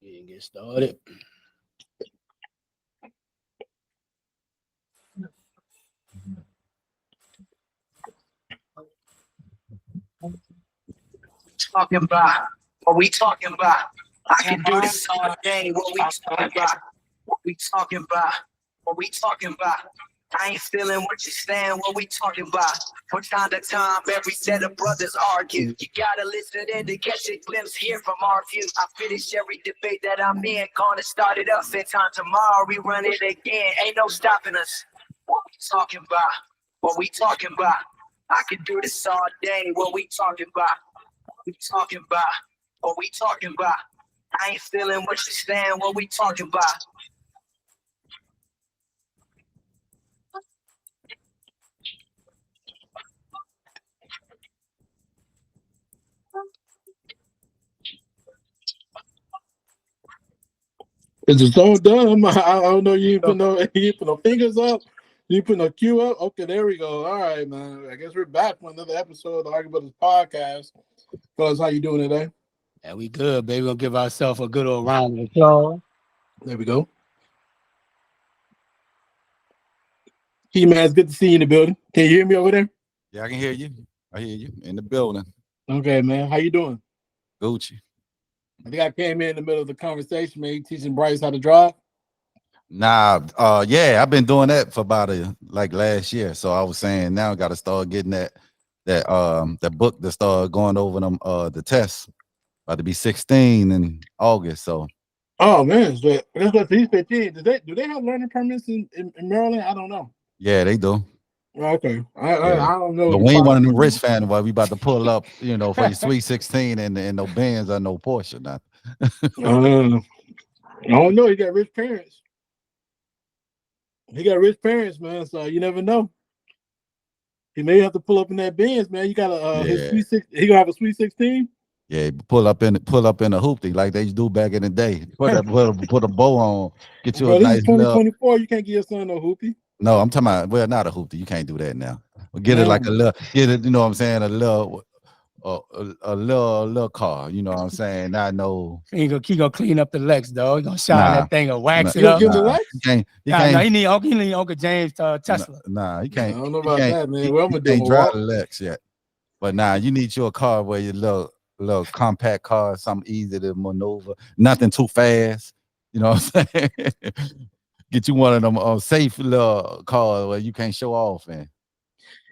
Yeah, get started. Talking about what we talking about. I can do this all day. What we talking about? What we talking about? What we talking about? I ain't feeling what you're saying. What we talking about? From time to time, every set of brothers argue. You gotta listen in to catch a glimpse here from our view. I finish every debate that I'm in. Gonna start it up. Same time tomorrow, we run it again. Ain't no stopping us. What we talking about? What we talking about? I can do this all day. What we talking about? We talking about what we talking about. I ain't feeling what you're saying. What we talking about? Is the song done? I don't know. You ain't put no fingers up. You put no cue up. Okay, there we go. All right, man. I guess we're back for another episode of the Argue Brothers podcast. Fellas, how you doing today? Yeah, we good, baby. We'll give ourselves a good old round of applause. There we go. Key man, it's good to see you in the building. Can you hear me over there? Yeah, I can hear you. I hear you in the building. Okay, man. How you doing? Gucci. I think I came in the middle of the conversation, man. You teaching Bryce how to drive? Nah, yeah, I've been doing that for about last year. So I was saying now I gotta start getting that book to start going over them the tests. About to be 16 in August. So Oh man, that's what he's 15. Do they have learning permits in Maryland? I don't know. yeah, they do. Okay. Yeah. I don't know. But we ain't one of them rich fans where we about to pull up, for your sweet 16 and no Benz or no Porsche. Nothing. I don't know. He got rich parents. Man. So you never know. He may have to pull up in that Benz, man. You got his sweet 16. He gonna have a sweet 16. Yeah, pull up in a hoopty like they used to do back in the day. Put a bow on, get you a This nice is 2024. You can't give your son no hoopty. No, I'm talking about not a hoopty. You can't do that now. Get it like a little, you know what I'm saying, a little car. You know what I'm saying? Not no. He gonna clean up the Lex, dog. He gonna shine that thing and wax it You up. give the Lex? He need Uncle James Tesla. Nah, he can't. I don't know about that, man. Well, I'm gonna can't drive the Lex yet. But nah, you need your car where your little compact car, something easy to maneuver, nothing too fast. You know what I'm saying? Get you one of them safe little cars where you can't show off in.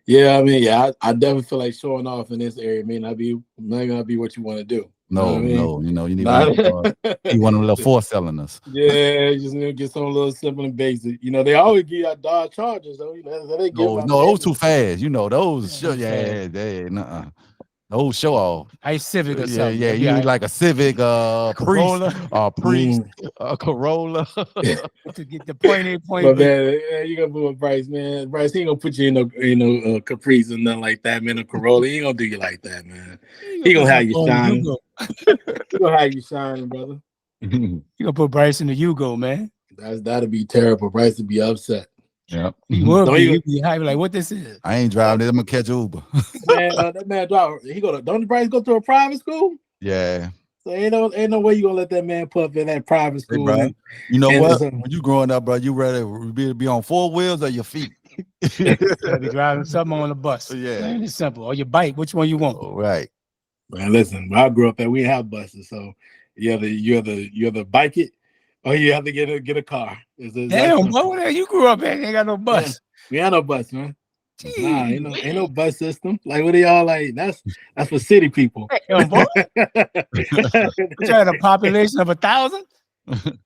Yeah, I mean, I definitely feel like showing off in this area may not gonna be what you want to do. No, you need one of them little 4-cylinders. Yeah, you just need to get some little simple and basic. They always give you Dodge Chargers, though. They give those too fast. Those nuh-uh. Those show off. A Civic or something. Yeah, you need like a Civic, Corolla, Priest, a Corolla. To get the point A, point but B. Man, you gonna put with Bryce, man. Bryce, he ain't gonna put you in Caprice or nothing like that, man. A Corolla, he ain't gonna do you like that, man. He gonna have you shining. He gonna have you shining, brother. You gonna put Bryce in the Yugo, man. That'd be terrible. Bryce would be upset. Yeah, he would be happy like, what this is? I ain't driving it. I'm gonna catch Uber. Man, that man drive. Don't Bryce go to a private school? Yeah. So ain't no way you gonna let that man put up in that private school. Hey, bro, you know what? When you growing up, bro, you rather be on 4 wheels or your feet? Be driving something on the bus. Yeah, plain and simple. Or your bike. Which one you want? Oh, right. Man, listen. When I grew up, we didn't have buses, so you either bike it or you have to get a car. Damn, bro, you grew up and ain't got no bus. Yeah, we had no bus, man. Nah, ain't no bus system. Like, what are y'all like? That's for city people. Damn, boy. You had a population of 1,000?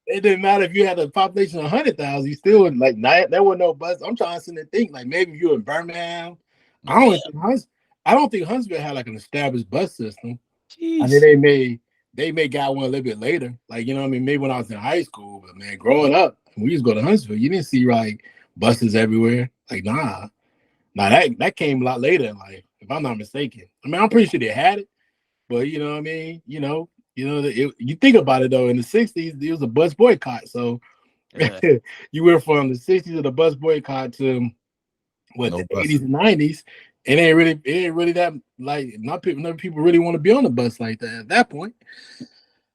It didn't matter if you had a population of 100,000. You still wouldn't like. There was no bus. I'm trying to think like maybe you in Birmingham. I don't think Huntsville had like an established bus system. Jeez. I mean, they may got one a little bit later. Like, you know what I mean? Maybe when I was in high school, but man, growing up, we used to go to Huntsville. You didn't see like buses everywhere. Like, nah, that came a lot later in life, if I'm not mistaken. I mean, I'm pretty sure they had it, but you know what I mean? You think about it though, in the 60s, there was a bus boycott. So you went from the 60s to the bus boycott to the 80s and 90s. It ain't really that like not people really want to be on the bus like that at that point.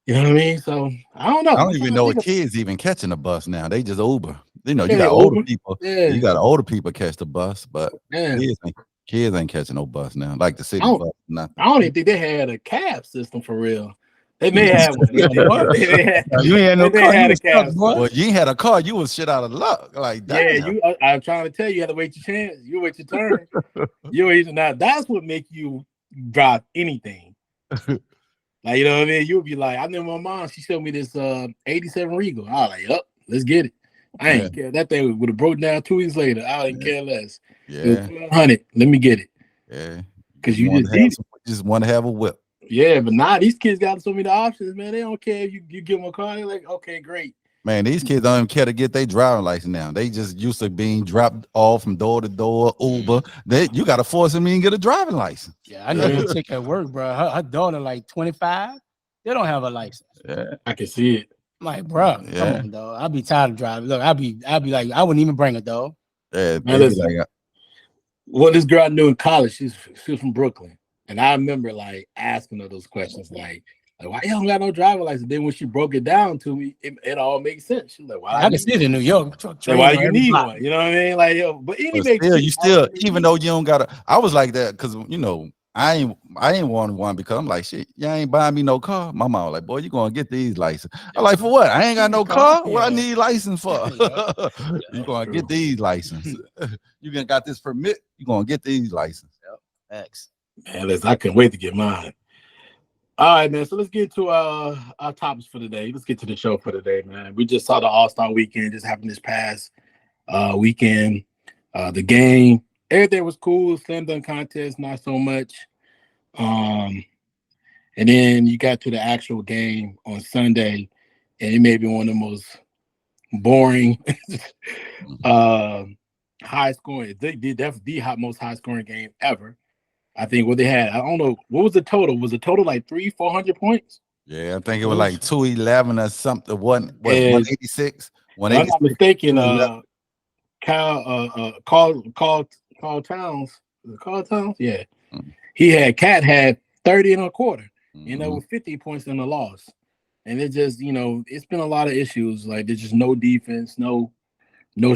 You know what I mean? So I don't know. I don't even know if kids even catching a bus now. They just Uber. You know, you Yeah, got older Uber. people. Yeah. You got older people catch the bus, but Yeah. kids ain't catching no bus now. Like the city bus, nothing. I don't even think they had a cab system for real. They may have one. What? They had, You ain't had no they car. had You a was cab stuck, boy. Well, you ain't had a car, you was shit out of luck. Like, damn. Yeah, I'm trying to tell you, you had to wait your chance. You wait your turn. Now that's what make you drive anything. Like, you know what I mean? You'll be like, I remember my mom, she showed me this 87 Regal. I was like, yup, let's get it. I ain't care. That thing would have broke down 2 weeks later. I didn't care less. Yeah. It was 1200. Let me get it. Yeah. Because you just want to have a whip. Yeah, but nah, these kids got so many options, man. They don't care if you give them a car. They're like, okay, great. Man, these kids don't even care to get their driving license now. They just used to being dropped off from door to door, Uber. You got to force them in get a driving license. Yeah, I know a chick at work, bro. Her daughter like 25. They don't have a license. Yeah, I can see it. I'm like, bro, come on, dog. I'll be tired of driving. Look, I'll be like, I wouldn't even bring a dog. Yeah, well, this girl I knew in college, she's from Brooklyn. And I remember like asking her those questions, like why you don't got no driver license? Then when she broke it down to me, it all makes sense. She's like, I can see it in New York. Why do you need one? You know what I mean? Like, yo, but anyway, you still, even though you don't gotta, I was like that because you know, I ain't wanted one because I'm like, shit, y'all ain't buying me no car. My mom was like, boy, you gonna get these license. I'm like, for what? I ain't got no car. What I need license for? You gonna get these license. You gonna got this permit. You gonna get these license. Thanks. Man, listen, I couldn't wait to get mine. All right, man. So let's get to our topics for today. Let's get to the show for today, man. We just saw the All-Star weekend just happened this past weekend. The game, everything was cool. Slam dunk contest, not so much. And then you got to the actual game on Sunday, and it may be one of the most boring, high scoring. Definitely the most high scoring game ever. I think what they had, I don't know, what was the total? Was the total like 300-400 points? Yeah, I think it was like 211 or something. 186. If I'm not mistaken, Carl Towns. Was it Carl Towns? Yeah. Mm-hmm. Cat had 30 and a quarter, with 50 points in the loss. And it just, it's been a lot of issues. Like there's just no defense, no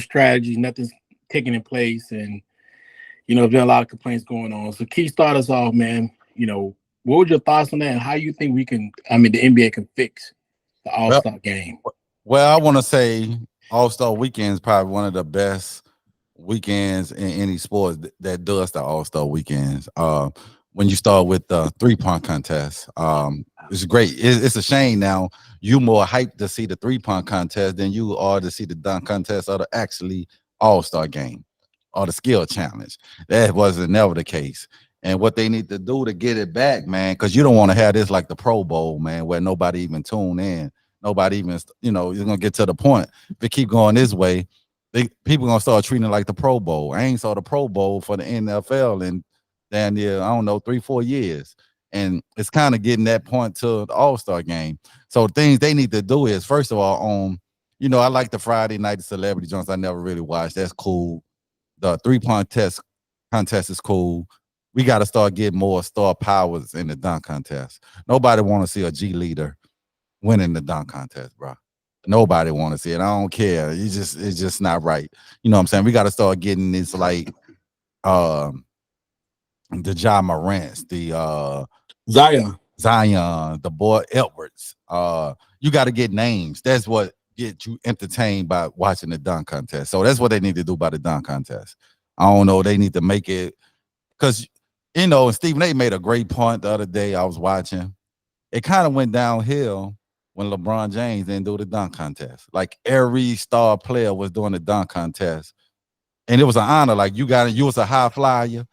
strategy, nothing's taking in place. And there's been a lot of complaints going on. So Keith, start us off, man. What were your thoughts on that? And how you think the NBA can fix the All-Star game? Well, I want to say All-Star weekend is probably one of the best weekends in any sport that does the All-Star weekends. When you start with the 3-point contest, it's great. It's a shame now you more hyped to see the 3-point contest than you are to see the dunk contest or the actually All-Star game or the skill challenge. That wasn't never the case. And what they need to do to get it back, man, because you don't want to have this like the Pro Bowl, man, where nobody even tune in. Nobody even, you're going to get to the point. If it keep going this way, people going to start treating it like the Pro Bowl. I ain't saw the Pro Bowl for the NFL in damn near, I don't know, 3-4 years. And it's kind of getting that point to the All-Star game. So things they need to do is, first of all, I like the Friday night celebrity joints. I never really watched. That's cool. The 3-point contest is cool. We got to start getting more star powers in the dunk contest. Nobody want to see a G leader winning the dunk contest, bro. Nobody want to see it. I don't care. It's just not right. You know what I'm saying? We got to start getting this like the Ja Morants, the Zion, the boy Edwards. You got to get names. That's what get you entertained by watching the dunk contest. So that's what they need to do by the dunk contest. I don't know. They need to make it because Stephen A made a great point the other day. I was watching. It kind of went downhill when LeBron James didn't do the dunk contest. Like every star player was doing the dunk contest, and it was an honor. Like you was a high flyer.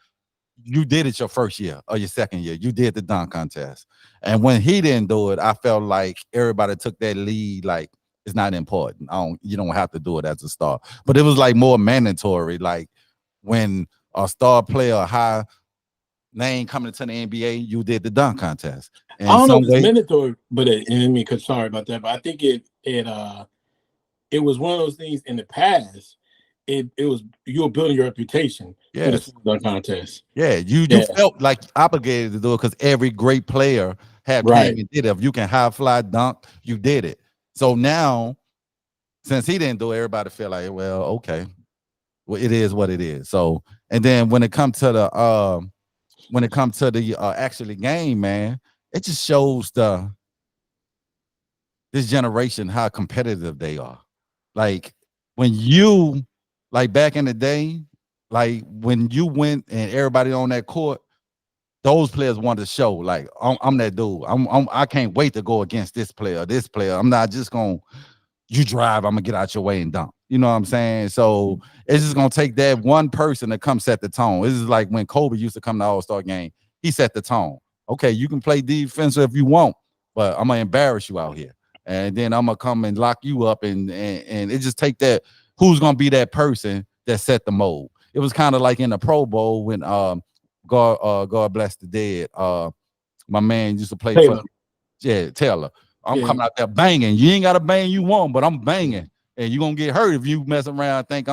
You did it your first year or your second year. You did the dunk contest, and when he didn't do it, I felt like everybody took that lead. Like it's not important. You don't have to do it as a star, but it was like more mandatory. Like when a star player, a high name coming into the NBA, you did the dunk contest. And I don't know if it's mandatory, but sorry about that, but I think it was one of those things in the past. It was you were building your reputation for the dunk contest. Yeah, you felt like obligated to do it because every great player have Right. came and did it. If you can high fly dunk, you did it. So now, since he didn't do it, everybody feel like, well, okay, well, it is what it is. So, and then when it comes to the actually game, man, it just shows this generation how competitive they are. Like when you, like back in the day, like when you went and everybody on that court, those players wanted to show like I'm that dude. I can't wait to go against this player. I'm not just gonna you drive, I'm gonna get out your way and dunk. You know what I'm saying? So it's just gonna take that one person to come set the tone. This is like when Kobe used to come to All-Star game. He set the tone. Okay, you can play defense if you want, but I'm gonna embarrass you out here. And then I'm gonna come and lock you up, and it just take that. Who's gonna be that person that set the mold? It was kind of like in the Pro Bowl when God bless the dead. My man used to play Taylor. for Taylor. I'm coming out there banging. You ain't got to bang you want, but I'm banging, and you're gonna get hurt if you mess around. Think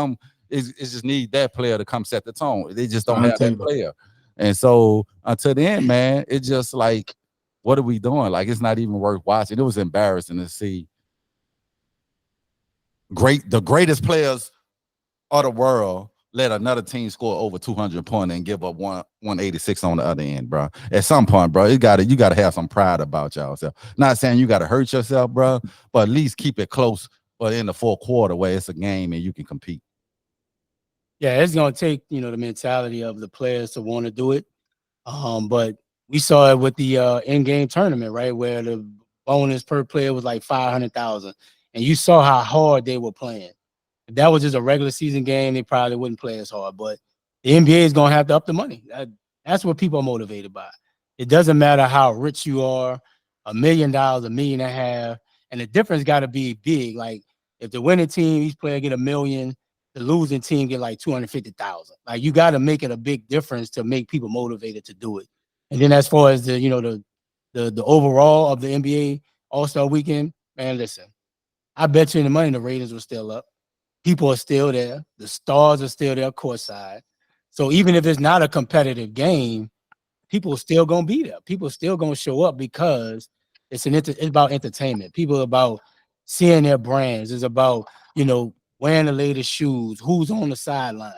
it's just need that player to come set the tone. They just don't have that player, and so until then, man, it's just like, what are we doing? Like it's not even worth watching. It was embarrassing to see the greatest players of the world let another team score over 200 points and give up 186 on the other end, bro. At some point, bro, you gotta have some pride about yourself. Not saying you gotta hurt yourself, bro, but at least keep it close. But in the fourth quarter, where it's a game and you can compete. Yeah, it's gonna take the mentality of the players to want to do it. But we saw it with the in-game tournament, right, where the bonus per player was like 500,000, and you saw how hard they were playing. If that was just a regular season game, they probably wouldn't play as hard. But the NBA is going to have to up the money. That's what people are motivated by. It doesn't matter how rich you are, $1 million, $1.5 million, and the difference got to be big. Like if the winning team, each player get $1 million, the losing team get like 250,000. Like you got to make it a big difference to make people motivated to do it. And then as far as the overall of the NBA All-Star Weekend, man, listen, I bet you the money the ratings were still up. People are still there. The stars are still there courtside. So even if it's not a competitive game, people are still going to be there. People are still going to show up because it's about entertainment. People are about seeing their brands. It's about, wearing the latest shoes, who's on the sideline.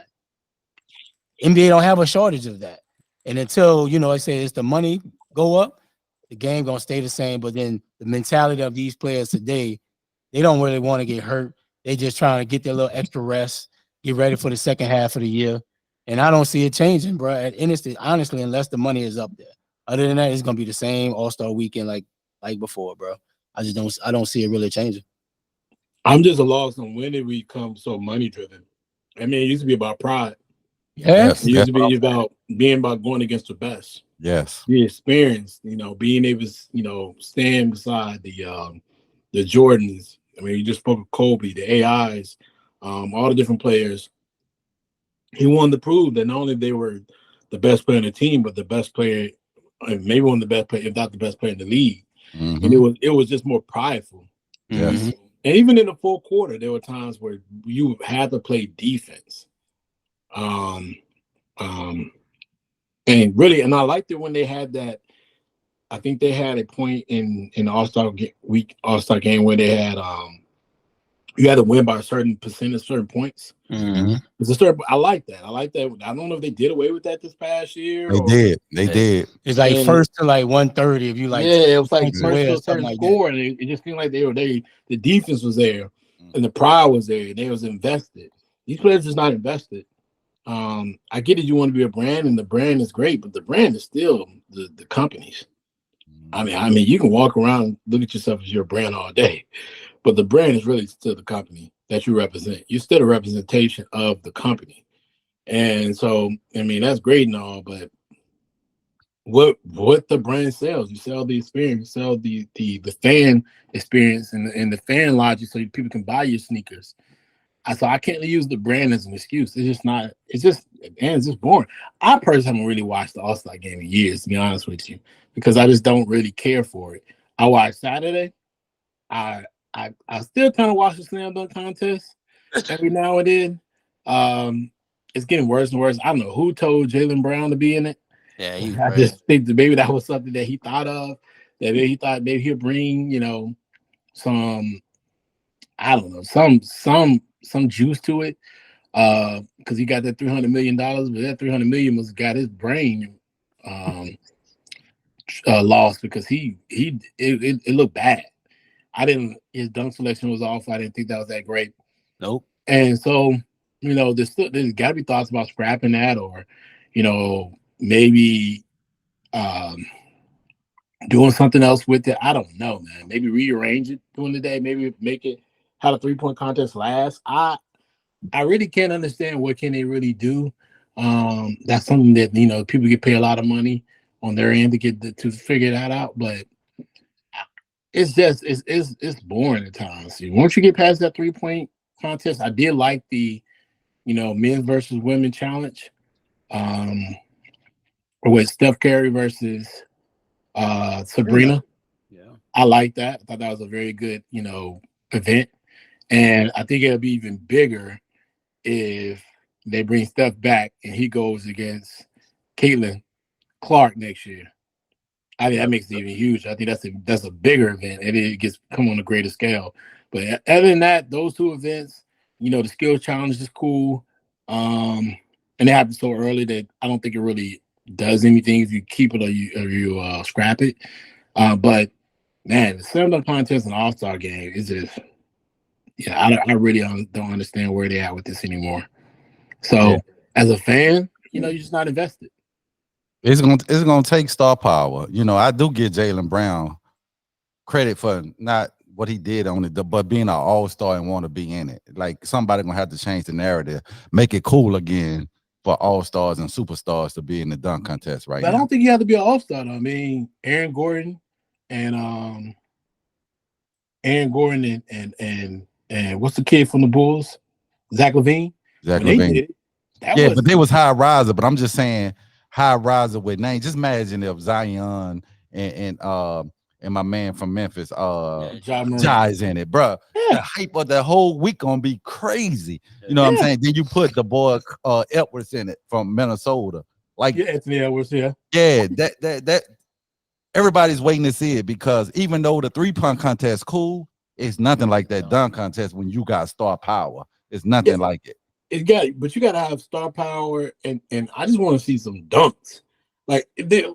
NBA don't have a shortage of that. And until, I say it's the money go up, the game going to stay the same. But then the mentality of these players today, they don't really want to get hurt. They just trying to get their little extra rest, get ready for the second half of the year. And I don't see it changing, bro. Honestly, unless the money is up there. Other than that, it's gonna be the same All-Star weekend like before, bro. I don't see it really changing. I'm just lost on when did we become so money driven. I mean, it used to be about pride. Yeah. It used to be about going against the best. Yes. The experience, being able to, stand beside the Jordans. I mean, you just spoke of Kobe, the AIs, all the different players. He wanted to prove that not only they were the best player in the team, but the best player, maybe one of the best players, if not the best player in the league. Mm-hmm. And it was just more prideful. Yes. Mm-hmm. And even in the fourth quarter, there were times where you had to play defense. And I liked it when they had that. I think they had a point in the All-Star game where they had you had to win by a certain percentage, certain points. Mm-hmm. I like that. I don't know if they did away with that this past year. They did. It's like first to like 130. If you like, it was like first to a certain like score, and it just seemed like the defense was there, and the pride was there, and they was invested. These players is not invested. I get it. You want to be a brand, and the brand is great, but the brand is still the companies. I mean, you can walk around and look at yourself as your brand all day, but the brand is really still the company that you represent. You're still a representation of the company. And so, I mean, that's great and all, but what the brand sells, you sell the experience, you sell the fan experience and the fan logic so people can buy your sneakers. So I can't use the brand as an excuse. It's just boring. I personally haven't really watched the All-Star game in years, to be honest with you, because I just don't really care for it. I watched Saturday. I still kind of watch the slam dunk contest every now and then. It's getting worse and worse. I don't know who told Jaylen Brown to be in it. Yeah, I just think that maybe that was something that he thought of. that he thought maybe he'll bring, some, I don't know, some juice to it. Because he got that $300 million, but that $300 million was got his brain lost because it looked bad. His dunk selection was off. I didn't think that was that great. Nope. And so, there's got to be thoughts about scrapping that, or, maybe doing something else with it. I don't know, man. Maybe rearrange it during the day. Maybe make it how the 3-point contest last. I really can't understand what can they really do. That's something that people get paid a lot of money on their end to figure that out. But it's just it's boring at times. Once you get past that 3-point contest, I did like the men's versus women challenge, or with Steph Curry versus Sabrina. Yeah, I like that. I thought that was a very good event, and I think it'll be even bigger if they bring Steph back and he goes against Caitlin Clark next year. I think that makes it even huge. I think that's a bigger event, and it gets come on a greater scale. But other than that, those two events, the skill challenge is cool, and it happened so early that I don't think it really does anything if you keep it or you scrap it. But man, the slam dunk contest and All-Star game is just, I really don't understand where they're at with this anymore. So as a fan, you're just not invested. It's gonna take star power. I do give Jaylen Brown credit for not what he did on it, but being an all-star and want to be in it. Like, somebody gonna have to change the narrative, make it cool again for all-stars and superstars to be in the dunk contest right now. I don't think you have to be an all-star though. I mean, Aaron Gordon and what's the kid from the Bulls? Zach LaVine. Zach LaVine. But they was high riser. But I'm just saying, high riser with name. Just imagine if Zion and my man from Memphis, Ja is in it, bro. Yeah. The hype of the whole week gonna be crazy. You know what I'm saying? Then you put the boy Edwards in it from Minnesota, Anthony Edwards. That everybody's waiting to see it, because even though the 3-point contest cool, it's nothing like that dunk contest when you got star power. It's nothing like it. But you got to have star power, and I just want to see some dunks. Like,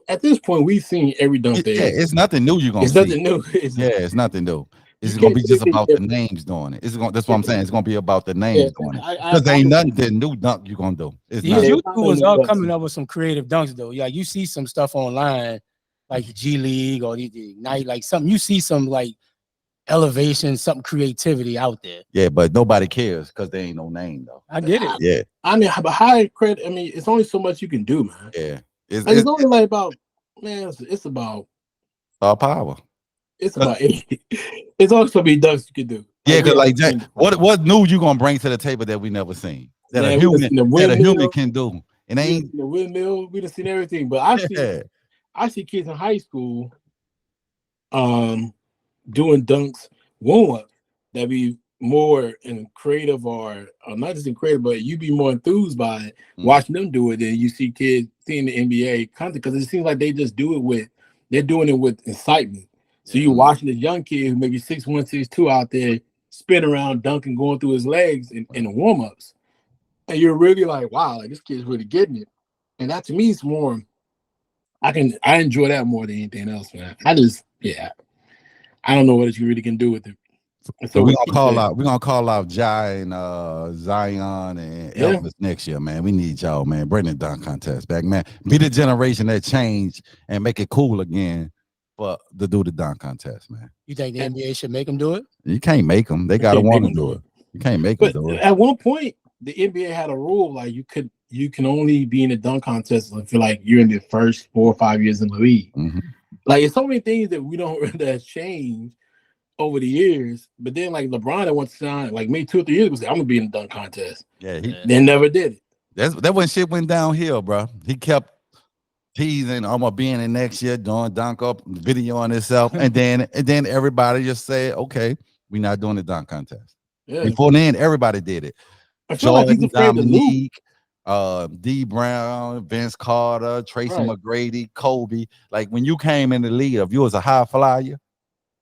at this point, we've seen every dunk there. Yeah, it's nothing new. It's nothing new. It's nothing new. It's gonna be just about the names doing it. That's what I'm saying. It's gonna be about the names doing it. Because there ain't nothing new dunk you gonna do. You was all coming up with some creative dunks though. Yeah, you see some stuff online like G League or the Ignite, like something. You see some like elevation, something creativity out there. Yeah, but nobody cares because there ain't no name though. I get it. Yeah. I mean, but high credit. I mean, it's only so much you can do, man. Yeah. It's only like about, man. It's about star power. It's about it's only so many dunks you can do. Yeah, because like what new you gonna bring to the table that we never seen, that a human can do? It ain't the windmill. We done seen everything, but I see kids in high school, doing dunks warm up that be more in creative or not just in creative, but you be more enthused by it watching them do it than you see kids seeing the NBA content, because it seems like they just they're doing it with excitement. So you watching this young kid who maybe 6'1", 6'2" out there spin around, dunking, going through his legs in the warm-ups. And you're really like, wow, like this kid's really getting it. And that to me is more, I enjoy that more than anything else, man. I don't know what you really can do with it. So we're gonna call out Jai and Zion and Elvis next year, man. We need y'all, man. Bring the dunk contest back, man. Be the generation that change and make it cool again to do the dunk contest, man. You think the NBA should make them do it? You can't make them. They gotta want to do it. You can't make them do it. At one point, the NBA had a rule like you can only be in a dunk contest if you're in the first 4 or 5 years in the league. Mm-hmm. Like, it's so many things that we don't that has changed over the years. But then like LeBron that went to sign like maybe 2 or 3 years ago said, I'm gonna be in the dunk contest. Yeah, they never did it. That when shit went downhill, bro. He kept teasing, I'm gonna be in it next year, doing dunk up, video on himself, and then everybody just said, okay, we're not doing the dunk contest. Yeah. Before then, everybody did it. I feel like he's afraid to lose. D Brown, Vince Carter, Tracy Right. McGrady, Kobe. Like when you came in the league, if you was a high flyer,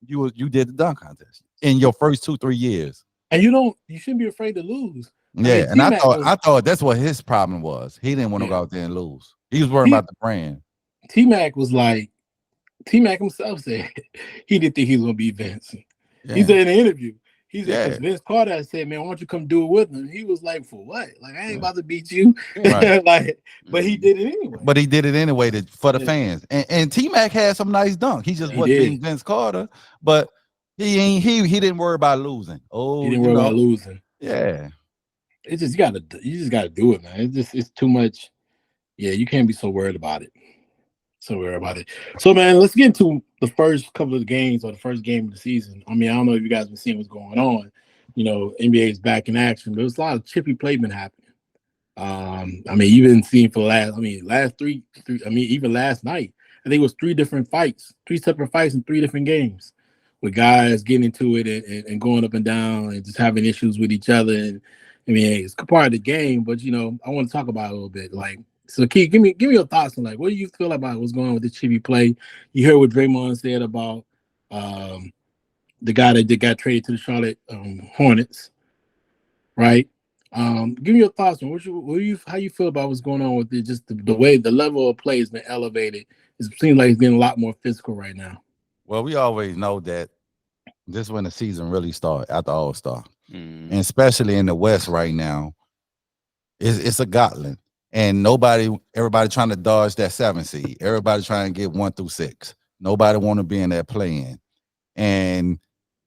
you did the dunk contest in your first 2-3 years. And you shouldn't be afraid to lose. I Yeah, mean, and T-Mac I thought that's what his problem was. He didn't want to yeah. go out there and lose. He was worried about the brand. T-Mac was like, T-Mac himself said he didn't think he was going to beat Vince. Yeah. He said in the interview, he said, because Yeah. Vince Carter said, man, why don't you come do it with him? He was like, for what? Like, I ain't about to beat you. Right. Like, but he did it anyway. But he did it anyway for the Yeah. fans. And T-Mac had some nice dunk. He just He wasn't did. beating Vince Carter, but he didn't worry about losing. Oh, He didn't worry about losing. Yeah. It's just you just gotta do it, man. It's too much. Yeah, you can't be so worried about it. So man, let's get into the first couple of games or the first game of the season. I mean, I don't know if you guys been seeing what's going on. You know, NBA is back in action. There's a lot of chippy placement happening. I mean, you've been seeing for last three. I mean, even last night, I think it was three separate fights in 3 different games, with guys getting into it and going up and down and just having issues with each other. And I mean, it's part of the game, but you know, I want to talk about it a little bit. Like, so Keith, give me your thoughts on like what do you feel about what's going on with the chippy play? You heard what Draymond said about the guy that got traded to the Charlotte Hornets, right? Give me your thoughts on how you feel about what's going on with it. Just the way the level of play has been elevated. It seems like it's getting a lot more physical right now. Well, we always know that this is when the season really starts after All-Star. And especially in the West right now, it's a gauntlet. And everybody trying to dodge that 7 seed. Everybody trying to get 1 through 6. Nobody want to be in that play-in. And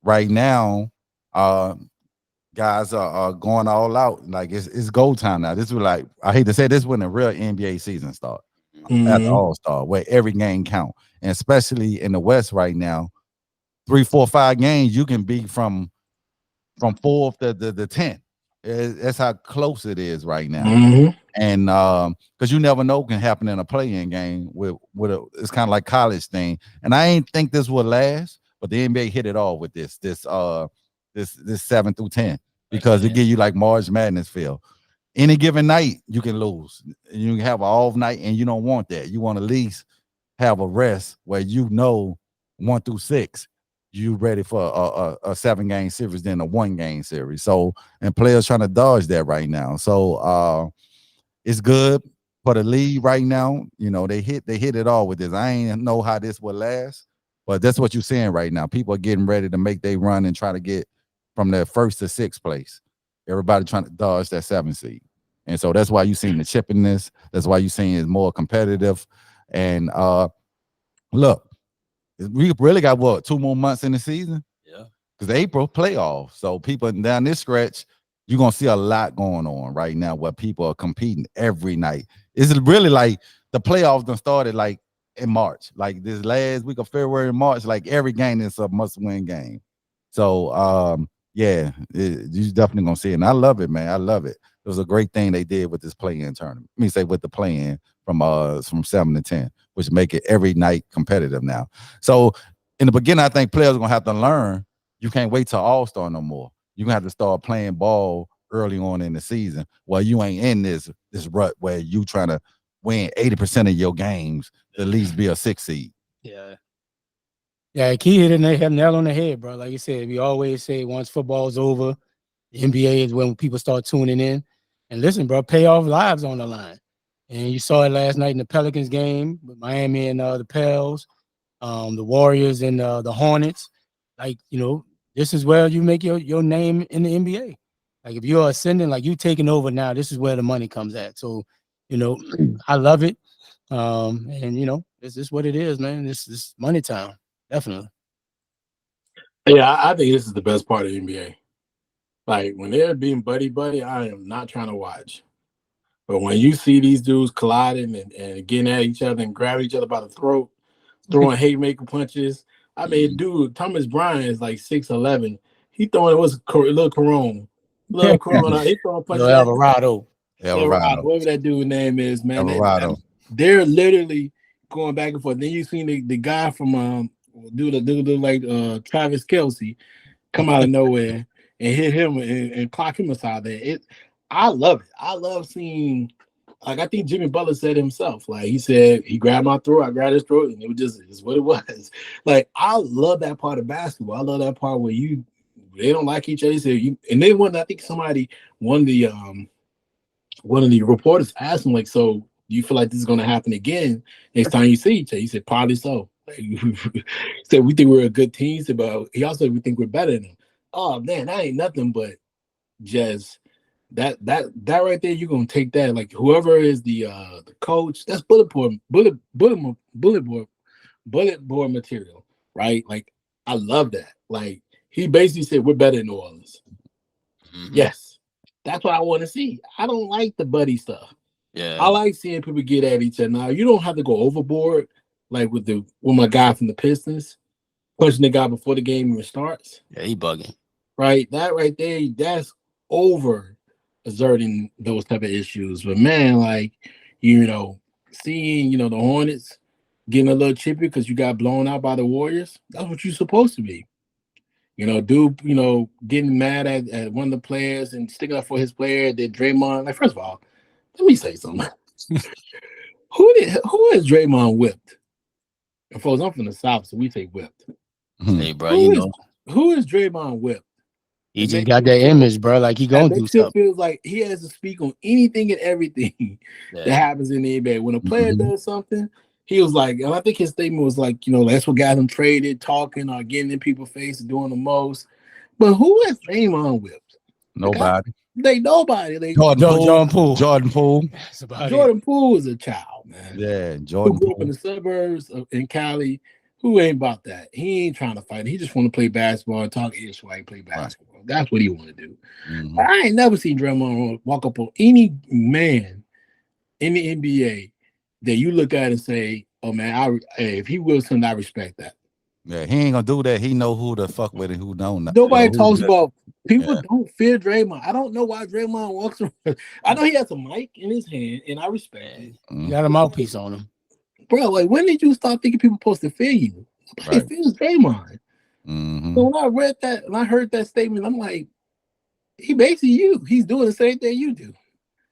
right now, guys are going all out. Like it's go time now. This was like, I hate to say this, when the real NBA season start after All-Star, where every game count. And especially in the West right now, 3, 4, 5 games, you can be from 4th to the 10th. That's how close it is right now. And because you never know what can happen in a play-in game it's kind of like college thing. And I ain't think this would last, but the NBA hit it all with this 7 through 10, because it give you like March Madness feel. Any given night you can lose. You can have an off night, and you don't want that. You want to at least have a rest where 1 through 6. You ready for a 7-game series than a 1-game series. So, and players trying to dodge that right now. So it's good for the league right now. You know, they hit it all with this. I ain't know how this will last, but that's what you're seeing right now. People are getting ready to make their run and try to get from their 1st to 6th place. Everybody trying to dodge that 7 seed. And so that's why you're seeing the chippiness. That's why you're seeing it's more competitive. And look, we really got 2 more months in the season? Yeah. Because April playoffs. So people down this stretch, you're gonna see a lot going on right now where people are competing every night. It's really like the playoffs done started like in March. Like this last week of February and March, like every game is a must-win game. So you're definitely gonna see it. And I love it, man. I love it. It was a great thing they did with this play-in tournament. With the play-in from 7 to 10, which make it every night competitive now. So in the beginning, I think players are gonna have to learn you can't wait till All-Star no more. You're gonna have to start playing ball early on in the season while you ain't in this rut where you trying to win 80% of your games to at least be a 6 seed. Yeah. Yeah, Key hit the nail on the head, bro. Like you said, we always say once football's over, the NBA is when people start tuning in. And listen, bro, payoff lives on the line. And you saw it last night in the Pelicans game with Miami and the Pels, the Warriors and the Hornets. Like, you know, this is where you make your name in the NBA. Like if you're ascending, like you taking over now, this is where the money comes at. So, you know, I love it. And you know, this is what it is, man. This is money time. Definitely. Yeah, I think this is the best part of the NBA. Like when they're being buddy, I am not trying to watch. But when you see these dudes colliding and getting at each other and grabbing each other by the throat, throwing haymaker punches. I mean, dude, Thomas Bryant is like 6'11". He throwing little Corona. He throwing punches. Alvarado, whatever that dude's name is, man. They're literally going back and forth. Then you seen the guy from like Travis Kelce come out of nowhere and hit him and clock him aside there. I love it. I love seeing like I think Jimmy Butler said himself. Like he said, he grabbed my throat, I grabbed his throat, and it was just what it was. Like I love that part of basketball. I love that part where they don't like each other. So and they won. I think somebody one of the reporters asked him like, "So do you feel like this is going to happen again next time you see each other?" He said, "Probably so." Like, he said, "We think we're a good team," but he also said, "We think we're better than them." Oh man, that ain't nothing but just that right there. You're gonna take that like whoever is the coach. That's bullet board material, right? Like I love that. Like he basically said, "We're better than New Orleans." Mm-hmm. Yes, that's what I want to see. I don't like the buddy stuff. Yeah. I like seeing people get at each other. Now you don't have to go overboard, like with my guy from the Pistons punching the guy before the game even starts. Yeah, he bugging. Right, that right there, that's over exerting those type of issues. But man, like seeing the Hornets getting a little chippy because you got blown out by the Warriors. That's what you're supposed to be. Dude, getting mad at one of the players and sticking up for his player. That Draymond, like, first of all, let me say something. Who is Draymond whipped? And folks, I'm from the South, so we say whipped. Hey, bro, who is Draymond whipped? He just got that image, bro. Like he gonna do something. Feels like he has to speak on anything and everything that happens in the NBA. When a player does something, he was like, and I think his statement was like, that's what got him traded, talking or getting in people's face, doing the most. But who is Draymond whipped? Nobody. Nobody. Jordan Poole. Jordan Poole is a child, man. Yeah, Jordan Who grew up in the suburbs in Cali. Who ain't about that? He ain't trying to fight. He just want to play basketball and talk ish while he play basketball. Right. That's what he want to do. Mm-hmm. I ain't never seen Draymond walk up on any man in the NBA that you look at and say, "Oh man, if he will something, I respect that." Yeah, he ain't gonna do that. He know who to fuck with and who don't. Nobody talks about people don't fear Draymond. I don't know why Draymond walks around. I know he has a mic in his hand, and I respect it. He got a mouthpiece on him. Bro, like when did you start thinking people supposed to fear you? Nobody fears Draymond. Mm-hmm. So when I read that and I heard that statement, I'm like, he basically you. He's doing the same thing you do.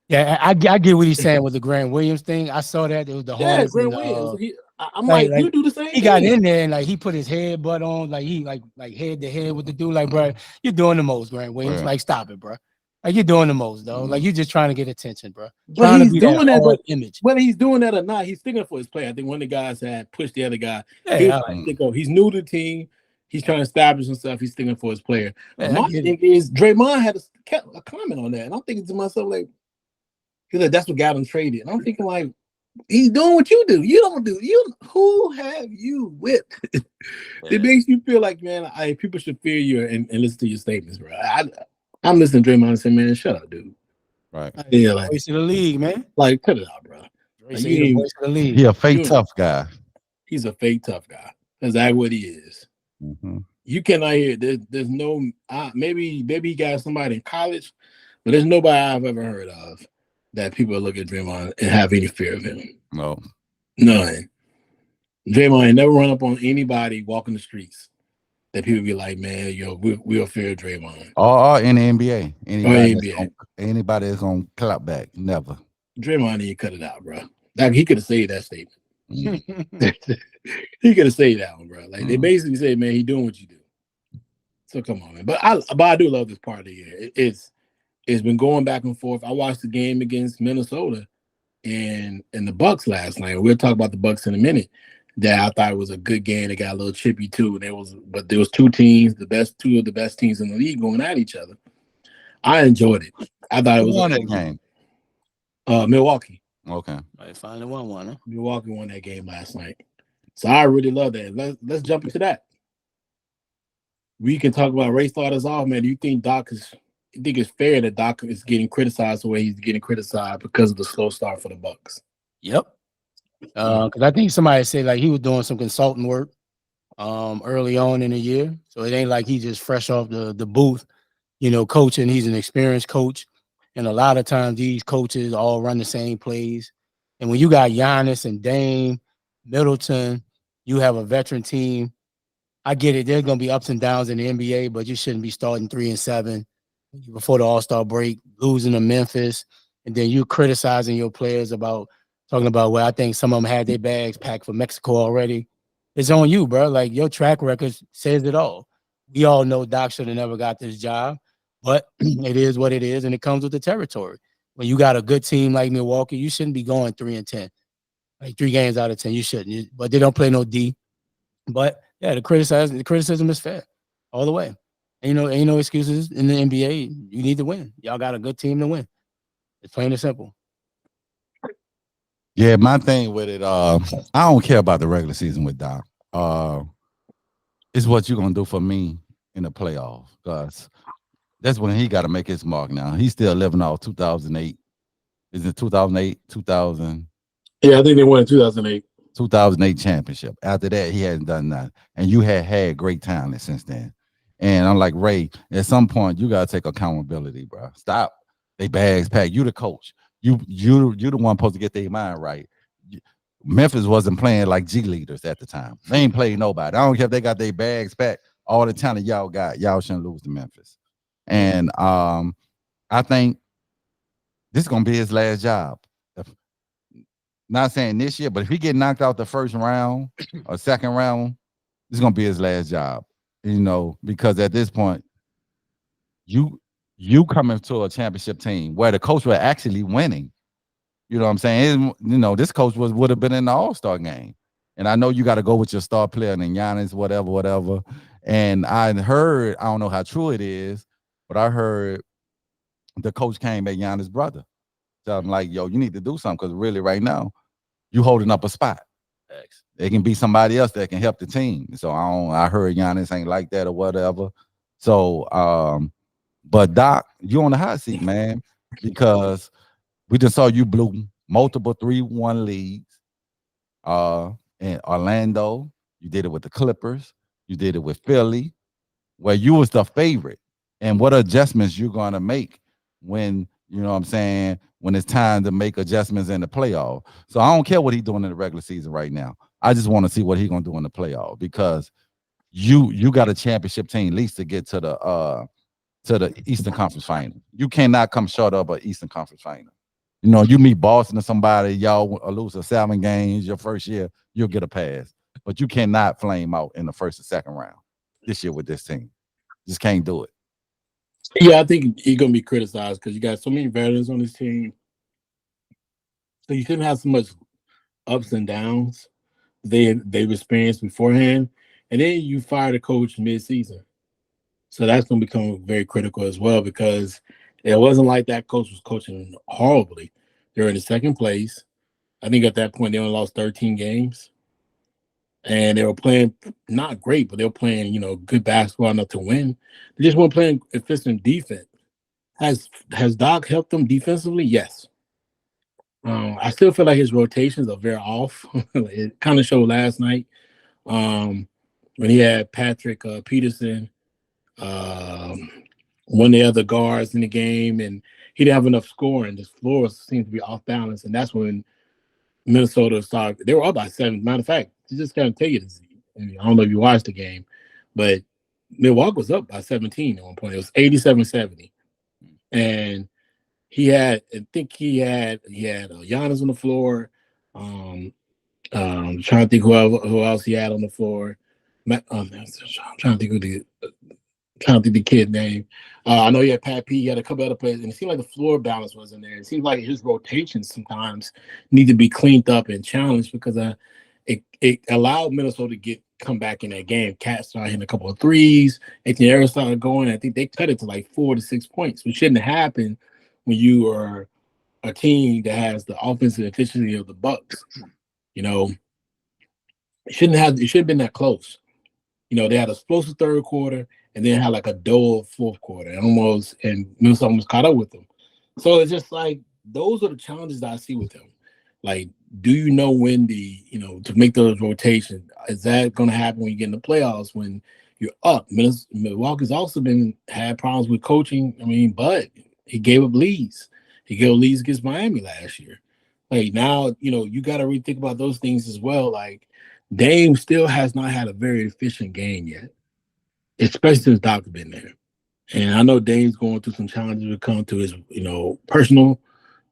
Yeah, I get what he's saying with the Grant Williams thing. I saw that it was the Hornets. Grant Williams. I'm like, you do the same thing. He got in there and like he put his headbutt on, like he like head to head with the dude. Like, bro, you're doing the most, Grant Williams. Yeah. Like, stop it, bro. Like you're doing the most, though. Like you're just trying to get attention, bro. But he's doing that, but image. Whether he's doing that or not, he's sticking for his play. I think one of the guys had pushed the other guy. Yeah, he's new to the team. He's trying to establish himself. He's sticking for his player. Yeah, my thing is Draymond had a comment on that, and I'm thinking to myself like, he's like, that's what got him traded. And I'm thinking like, he's doing what you do. You don't do. Who have you whipped? It makes you feel like, man, people should fear you and listen to your statements, bro. I'm listening to Draymond and say, man, shut up, dude. Right. Yeah, like voice of the league, man. Like, cut it out, bro. Like, he voice of the league. He a fake tough guy. He's a fake tough guy. That's exactly what he is. Mm-hmm. You cannot hear. There's no. Maybe he got somebody in college, but there's nobody I've ever heard of that people look at Draymond and have any fear of him. No. None. Draymond ain't never run up on anybody walking the streets that people be like, man, we'll fear Draymond. Or in the NBA. Anybody that's gonna clap back. Never. Draymond didn't cut it out, bro. Like he could have said that statement. He could have said that one, bro. Like they basically said, man, he doing what you do. So come on, man. But I do love this part of the year. It's been going back and forth. I watched the game against Minnesota and the Bucks last night. We'll talk about the Bucks in a minute. That I thought it was a good game. They got a little chippy too. There was two teams, two of the best teams in the league going at each other. I enjoyed it. I thought it was a good game. Milwaukee. Okay. I finally won one. Huh? Milwaukee won that game last night. So I really love that. Let's jump into that. We can talk about Ray start us off, man. Do you think it's fair that Doc is getting criticized the way he's getting criticized because of the slow start for the Bucks? Yep. Because I think somebody said like he was doing some consulting work early on in the year. So it ain't like he just fresh off the booth, coaching. He's an experienced coach. And a lot of times these coaches all run the same plays. And when you got Giannis and Dame, Middleton, you have a veteran team. I get it. There's going to be ups and downs in the NBA, but you shouldn't be starting 3-7 before the All-Star break, losing to Memphis. and then you criticizing your players about talking about, well, I think some of them had their bags packed for Mexico already. It's on you, bro. Like, your track record says it all. We all know Doc should have never got this job, but it is what it is, and it comes with the territory. When you got a good team like Milwaukee, you shouldn't be going 3-10. Like 3 games out of 10, you shouldn't. But they don't play no D. But yeah, the criticism is fair all the way. Ain't no excuses in the NBA. You need to win. Y'all got a good team to win. It's plain and simple. Yeah, my thing with it, I don't care about the regular season with Doc. It's what you're gonna do for me in the playoffs, because that's when he got to make his mark. Now he's still living off 2008. Is it 2008, 2000? Yeah, I think they won in 2008. 2008 championship. After that, he hadn't done nothing. And you had great talent since then. And I'm like, Ray, at some point, you got to take accountability, bro. Stop. They bags packed. You the coach. You the one supposed to get their mind right. Memphis wasn't playing like G leaders at the time. They ain't played nobody. I don't care if they got their bags packed. All the talent y'all got, y'all shouldn't lose to Memphis. And I think this is gonna be his last job. Not saying this year, but if he get knocked out the first round or second round, this is gonna be his last job. Because at this point, you coming to a championship team where the coach was actually winning. You know what I'm saying? This coach would have been in the All-Star game. And I know you got to go with your star player and Giannis, whatever. And I heard, I don't know how true it is, but I heard the coach came at Giannis' brother. So I'm like, yo, you need to do something, because really right now, you holding up a spot. It can be somebody else that can help the team. So I heard Giannis ain't like that or whatever. So, but Doc, you on the hot seat, man, because we just saw you blew multiple 3-1 leads. In Orlando, you did it with the Clippers, you did it with Philly, where you was the favorite. And what adjustments you're gonna make when, you know what I'm saying, when it's time to make adjustments in the playoff. So I don't care what he's doing in the regular season right now. I just want to see what he's gonna do in the playoff, because you got a championship team at least to get to the Eastern Conference Final. You cannot come short of an Eastern Conference Final. You meet Boston or somebody, y'all lose 7 games your first year, you'll get a pass. But you cannot flame out in the first or second round this year with this team. Just can't do it. Yeah, I think he's gonna be criticized because you got so many veterans on this team. So you shouldn't have so much ups and downs they've experienced beforehand. And then you fire the coach mid-season. So that's gonna become very critical as well, because it wasn't like that coach was coaching horribly. They were in the second place. I think at that point they only lost 13 games. And they were playing not great, but they were playing, good basketball enough to win. They just weren't playing efficient defense. Has Doc helped them defensively? Yes. I still feel like his rotations are very off. It kind of showed last night when he had Patrick Peterson, one of the other guards in the game, and he didn't have enough scoring. The floor seemed to be off balance, and that's when Minnesota started. They were up by 7. Matter of fact, to just kind of tell you this, I don't know if you watched the game, but Milwaukee was up by 17 at one point. It was 87-70. And he had Giannis on the floor. Trying to think who else he had on the floor. I'm trying to think the kid name. I know he had Pat P. He had a couple other players, and it seemed like the floor balance wasn't there. It seems like his rotations sometimes need to be cleaned up and challenged, because it allowed Minnesota to come back in that game. Cat started hitting a couple of threes. Anthony Harris started going. I think they cut it to like 4 to 6 points, which shouldn't happen when you are a team that has the offensive efficiency of the Bucks. It should have been that close. They had a explosive third quarter and then had like a dull fourth quarter, and Minnesota almost caught up with them. So it's just like, those are the challenges that I see with them. Like, do you know when to make those rotations? Is that going to happen when you get in the playoffs when you're up? Milwaukee's also had problems with coaching. But he gave up leads. He gave leads against Miami last year. Like, now, you got to rethink about those things as well. Like, Dame still has not had a very efficient game yet, especially since Doc's been there. And I know Dame's going through some challenges when it comes to his, personal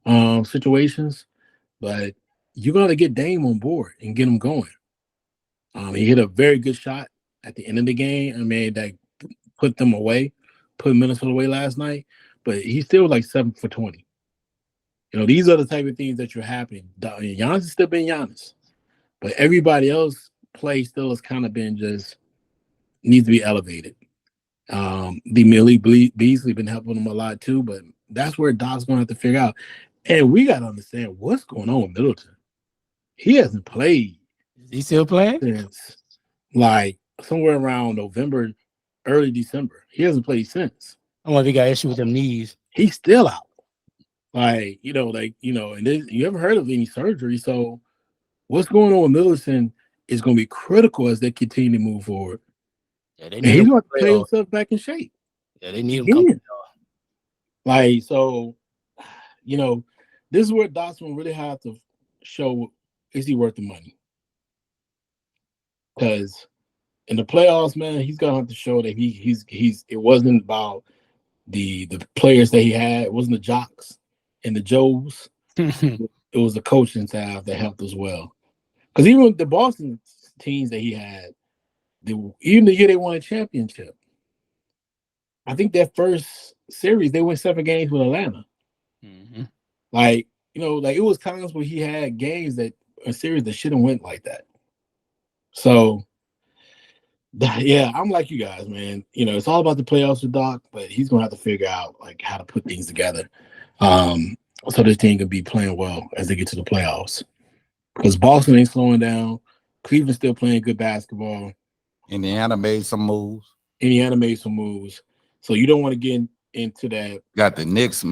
situations, but you're gonna get Dame on board and get him going. He hit a very good shot at the end of the game. I mean, that put them away, put Minnesota away last night, but he still was like 7 for 20. These are the type of things that you're happening. Giannis has still been Giannis, but everybody else play still has kind of been just needs to be elevated. The Malik Beasley been helping him a lot too, but that's where Doc's gonna have to figure out. And we gotta understand what's going on with Middleton. He hasn't played Is he still playing? since like somewhere around November, early December. He hasn't played since. I wonder if he got issue with them knees. He's still out. And then, you haven't heard of any surgery. So what's going on with Middleton is going to be critical as they continue to move forward. Yeah, they And he's need him going to to play himself back in shape. Yeah, they need him. Again. This is where Dotson really have to show, is he worth the money? Because in the playoffs, man, he's gonna have to show that he's it wasn't about the players that he had, it wasn't the jocks and the Joes. It was the coaching staff that helped as well. Because even with the Boston teams that he had, even the year they won a championship, I think that first series they went 7 games with Atlanta. Mm-hmm. It was times where he had games that a series that shouldn't went like that. So, yeah, I'm like you guys, man. It's all about the playoffs with Doc, but he's gonna have to figure out like how to put things together, so this team can be playing well as they get to the playoffs. Because Boston ain't slowing down, Cleveland's still playing good basketball. Indiana made some moves. So you don't want to get into that. Got the Knicks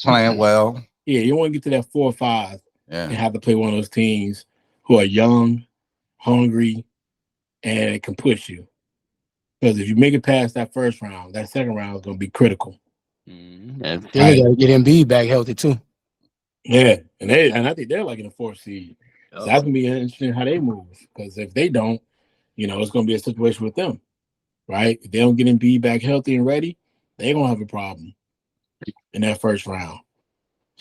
playing well. Yeah, you don't want to get to that 4 or 5 and have to play one of those teams who are young, hungry, and can push you. Because if you make it past that first round, that second round is going to be critical. Mm-hmm. And they got to get Embiid back healthy too. Yeah, and I think they're like in the 4th seed. So that's going to be interesting how they move. Because if they don't, it's going to be a situation with them, right? If they don't get Embiid back healthy and ready, they're going to have a problem in that first round.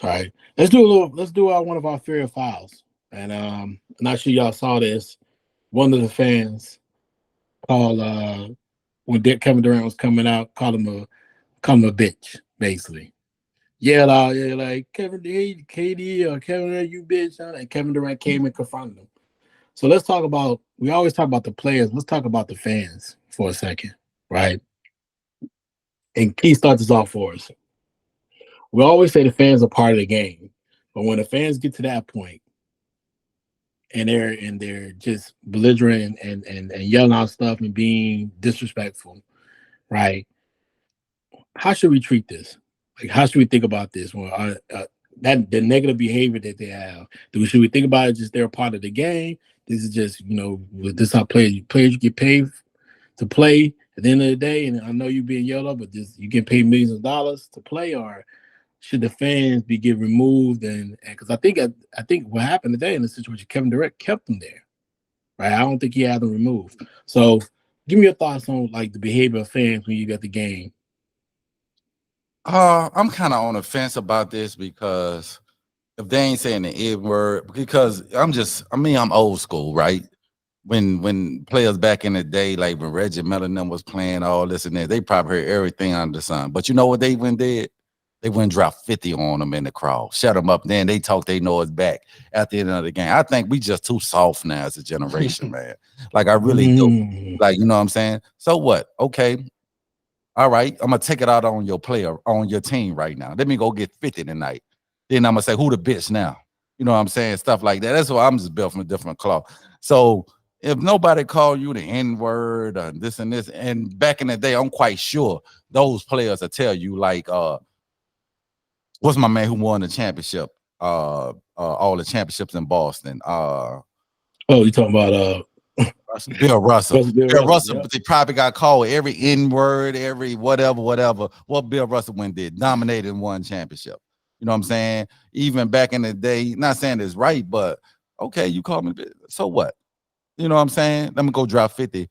All right, let's do one of our favorite files. And I'm not sure y'all saw this. One of the fans called when Kevin Durant was coming out, called him a bitch, basically. Yeah, like Kevin, KD or Kevin Durant, you bitch. And Kevin Durant came and confronted him. So let's talk about. We always talk about the players. Let's talk about the fans for a second, right? And Keith starts us off for us. We always say the fans are part of the game, but when the fans get to that point and they're just belligerent and yelling out stuff and being disrespectful, right? How should we treat this? Like, how should we think about this? Well, that the negative behavior that they have. Should we think about it just they're a part of the game? This is just this is how players get paid to play at the end of the day. And I know you're being yelled at, but you get paid millions of dollars to play, or should the fans be get removed? And because I think what happened today in the situation, Kevin Durant kept them there, right? I don't think he had them removed. So, give me your thoughts on like the behavior of fans when you got the game. I'm kind of on the fence about this because if they ain't saying the N word, because I'm old school, right? When players back in the day, like when Reggie Miller and them was playing all this and that, they probably heard everything under the sun. But you know what they went did? They went and dropped 50 on them in the crowd, shut them up. Then they talk their noise back at the end of the game. I think we just too soft now as a generation, man. Like I really do. Like, you know what I'm saying? So what? Okay. All right. I'm going to take it out on your player, on your team right now. Let me go get 50 tonight. Then I'm going to say, who the bitch now? You know what I'm saying? Stuff like that. That's why I'm just built from a different cloth. So if nobody call you the N-word or this and this, and back in the day, I'm quite sure those players will tell you like, what's my man who won the championship? All the championships in Boston. You talking about Bill Russell. Bill Russell, yeah. But they probably got called every N-word, every whatever. What Bill Russell did, dominated and won championship. You know what I'm saying? Even back in the day, not saying it's right, but okay, you call me, so what? You know what I'm saying? Let me go drop 50.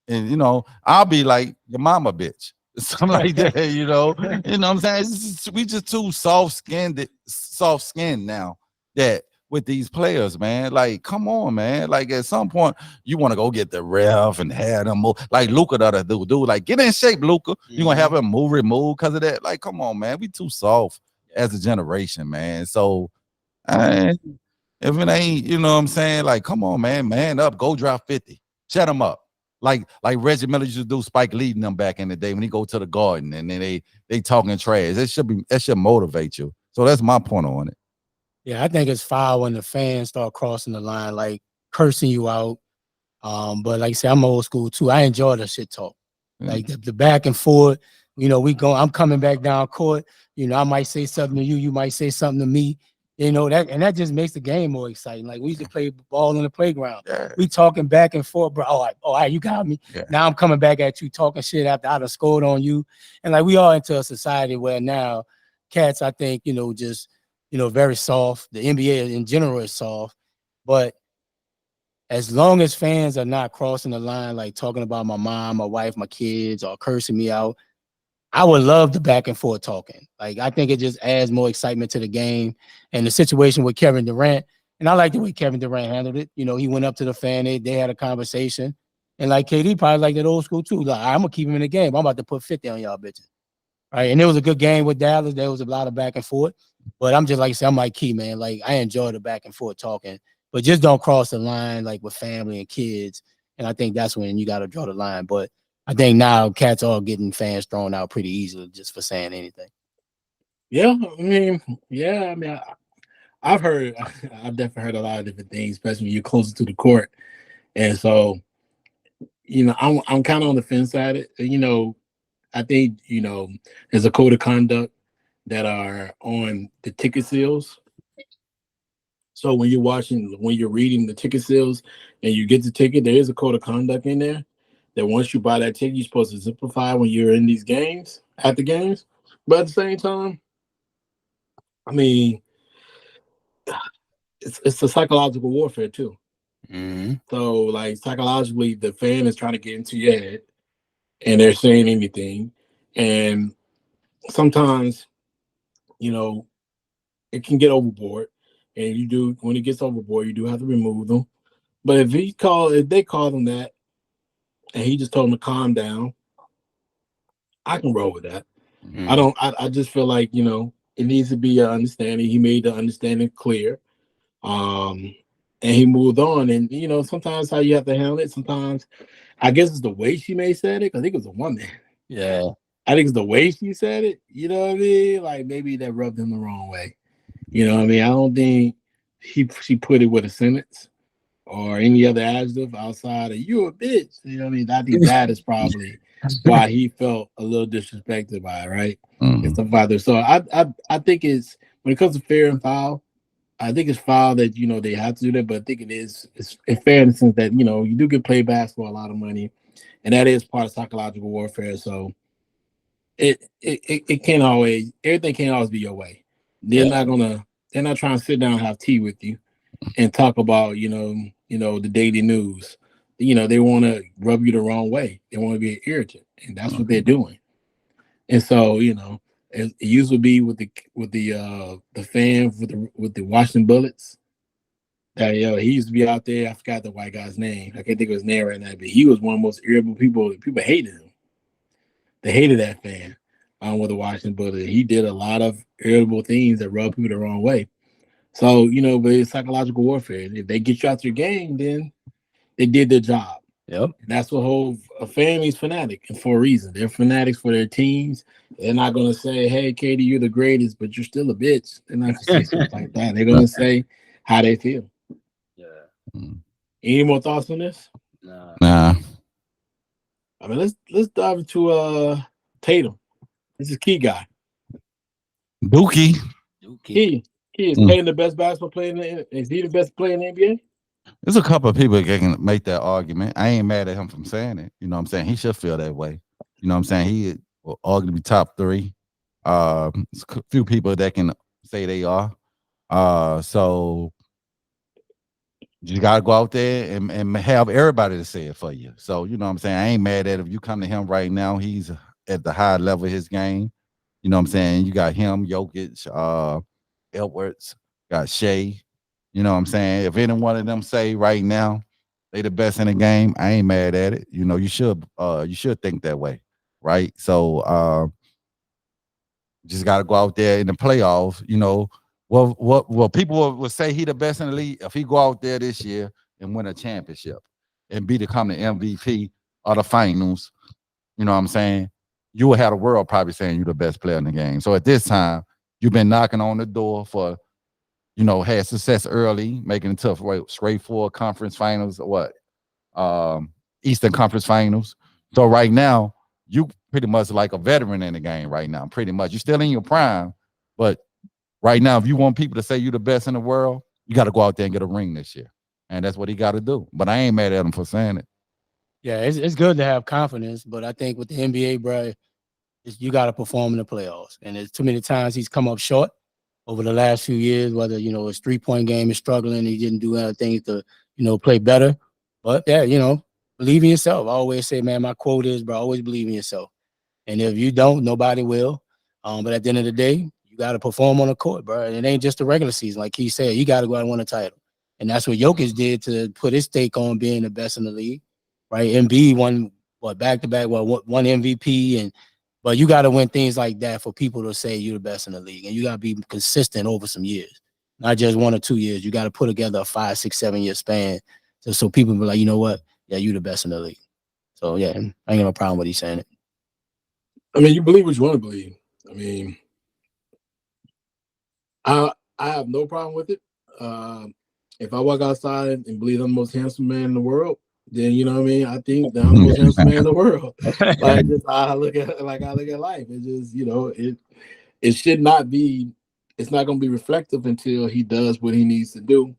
And I'll be like, your mama bitch. something like that, you know. You know what I'm saying? We just too soft skinned now that with these players, man. Like, come on, man. Like at some point, you want to go get the ref and have them move. Like Luca does do. Like, get in shape, Luca. You're gonna have him remove because of that. Like, come on, man. We too soft as a generation, man. So I, if it ain't, you know what I'm saying? Like, come on, man up, go drop 50. Shut them up. Like Reggie Miller used to do, Spike leading them back in the day when he go to the Garden and then they talking trash. That should motivate you. So that's my point on it. Yeah, I think it's foul when the fans start crossing the line, like cursing you out. But like I said, I'm old school too. I enjoy the shit talk. Like the back and forth. You know, I'm coming back down court. You know, I might say something to you, you might say something to me. You know, that just makes the game more exciting. Like we used to play ball on the playground. Yeah. We talking back and forth, bro. All right, you got me. Yeah. Now I'm coming back at you, talking shit after I done scored on you. And like we are into a society where now cats, I think, you know, just, you know, very soft. The NBA in general is soft. But as long as fans are not crossing the line, like talking about my mom, my wife, my kids, or cursing me out, I would love the back and forth talking. Like, I think it just adds more excitement to the game. And the situation with Kevin Durant, and I like the way Kevin Durant handled it. You know, he went up to the fan, they had a conversation. And like KD probably like that old school too. Like, I'm gonna keep him in the game. I'm about to put 50 on y'all bitches. Right. And it was a good game with Dallas. There was a lot of back and forth. But I'm just like I said, I'm like Key, man. Like, I enjoy the back and forth talking, but just don't cross the line like with family and kids. And I think that's when you gotta draw the line. But I think now cats are getting fans thrown out pretty easily just for saying anything. Yeah, I mean, I've definitely heard a lot of different things, especially when you're closer to the court. And so, you know, I'm kind of on the fence at it. You know, I think, you know, there's a code of conduct that are on the ticket sales. So when you're reading the ticket sales and you get the ticket, there is a code of conduct in there that once you buy that ticket, you're supposed to simplify when you're in these games, at the games. But at the same time, I mean, it's a psychological warfare too. Mm-hmm. So like psychologically, the fan is trying to get into your head and they're saying anything. And sometimes, you know, it can get overboard. And when it gets overboard, you do have to remove them. But if they call them that and he just told them to calm down, I can roll with that. Mm-hmm. I just feel like, you know, it needs to be an understanding. He made the understanding clear. And he moved on. And, you know, sometimes how you have to handle it. Sometimes I guess it's the way she may said it. I think it was a woman. Yeah. I think it's the way she said it. You know what I mean? Like maybe that rubbed him the wrong way. You know what I mean? I don't think she put it with a sentence or any other adjective outside of "you a bitch." You know what I mean? I think that is probably why he felt a little disrespected by it, right? Mm-hmm. It's the father. So I think it's when it comes to fair and foul, I think it's foul that, you know, they have to do that, but I think it's fair in the sense that, you know, you do get paid basketball a lot of money, and that is part of psychological warfare. So it can't always, everything can't always be your way. They're not trying to sit down and have tea with you and talk about, you know, the daily news. You know, they want to rub you the wrong way. They want to be an irritant, and that's what they're doing. And so, you know, it used to be with the fan with the Washington Bullets. That, you know, he used to be out there. I forgot the white guy's name. I can't think of his name right now, but he was one of the most irritable people. People hated him. They hated that fan with the Washington Bullets. He did a lot of irritable things that rubbed people the wrong way. So, you know, but it's psychological warfare. If they get you out your game, then they did their job. Yep. And that's what a family's fanatic, and for a reason. They're fanatics for their teams. They're not going to say, "Hey, Katie, you're the greatest, but you're still a bitch." They're not going to say something like that. They're going to say how they feel. Yeah. Any more thoughts on this? Nah. I mean, let's dive into Tatum. This is Key guy. Dookie. Key is Tatum the best basketball player is he the best player in the NBA? There's a couple of people that can make that argument. I ain't mad at him from saying it. You know what I'm saying? He should feel that way. You know what I'm saying? He will arguably top 3. There's a few people that can say they are. So you gotta go out there and have everybody to say it for you. So you know what I'm saying? I ain't mad at if you come to him right now. He's at the high level of his game. You know what I'm saying? You got him, Jokic, Edwards, got Shea. You know what I'm saying? If any one of them say right now they the best in the game, I ain't mad at it. You know, you should think that way, right? So just got to go out there in the playoffs. You know, what people will say he the best in the league if he go out there this year and win a championship and become the MVP of the finals. You know what I'm saying? You will have the world probably saying you're the best player in the game. So at this time, you've been knocking on the door for, you know, had success early, making it tough, straightforward conference finals, Eastern Conference Finals. So right now, you pretty much like a veteran in the game right now. Pretty much, you're still in your prime, but right now, if you want people to say you're the best in the world, you got to go out there and get a ring this year, and that's what he got to do. But I ain't mad at him for saying it. Yeah, it's good to have confidence, but I think with the NBA, bro, you got to perform in the playoffs. And there's too many times he's come up short over the last few years, whether, you know, his 3-point game is struggling, he didn't do anything to, you know, play better. But yeah, you know, believe in yourself. I always say, man, my quote is, bro, always believe in yourself. And if you don't, nobody will. But at the end of the day, you got to perform on the court, bro. And it ain't just the regular season. Like he said, you got to go out and win a title. And that's what Jokic did to put his stake on being the best in the league, right? Embiid won, back-to-back, one MVP. But you got to win things like that for people to say you're the best in the league. And you got to be consistent over some years, not just 1 or 2 years. You got to put together a 5, 6, 7 year span so people be like, you know what? Yeah, you the best in the league. So, yeah, I ain't got no problem with he saying it. I mean, you believe what you want to believe. I mean, I have no problem with it. If I walk outside and believe I'm the most handsome man in the world, then you know what I mean. I think that I'm the most handsome man in the world. Like just I look at life. It's just, you know, it should not be. It's not going to be reflective until he does what he needs to do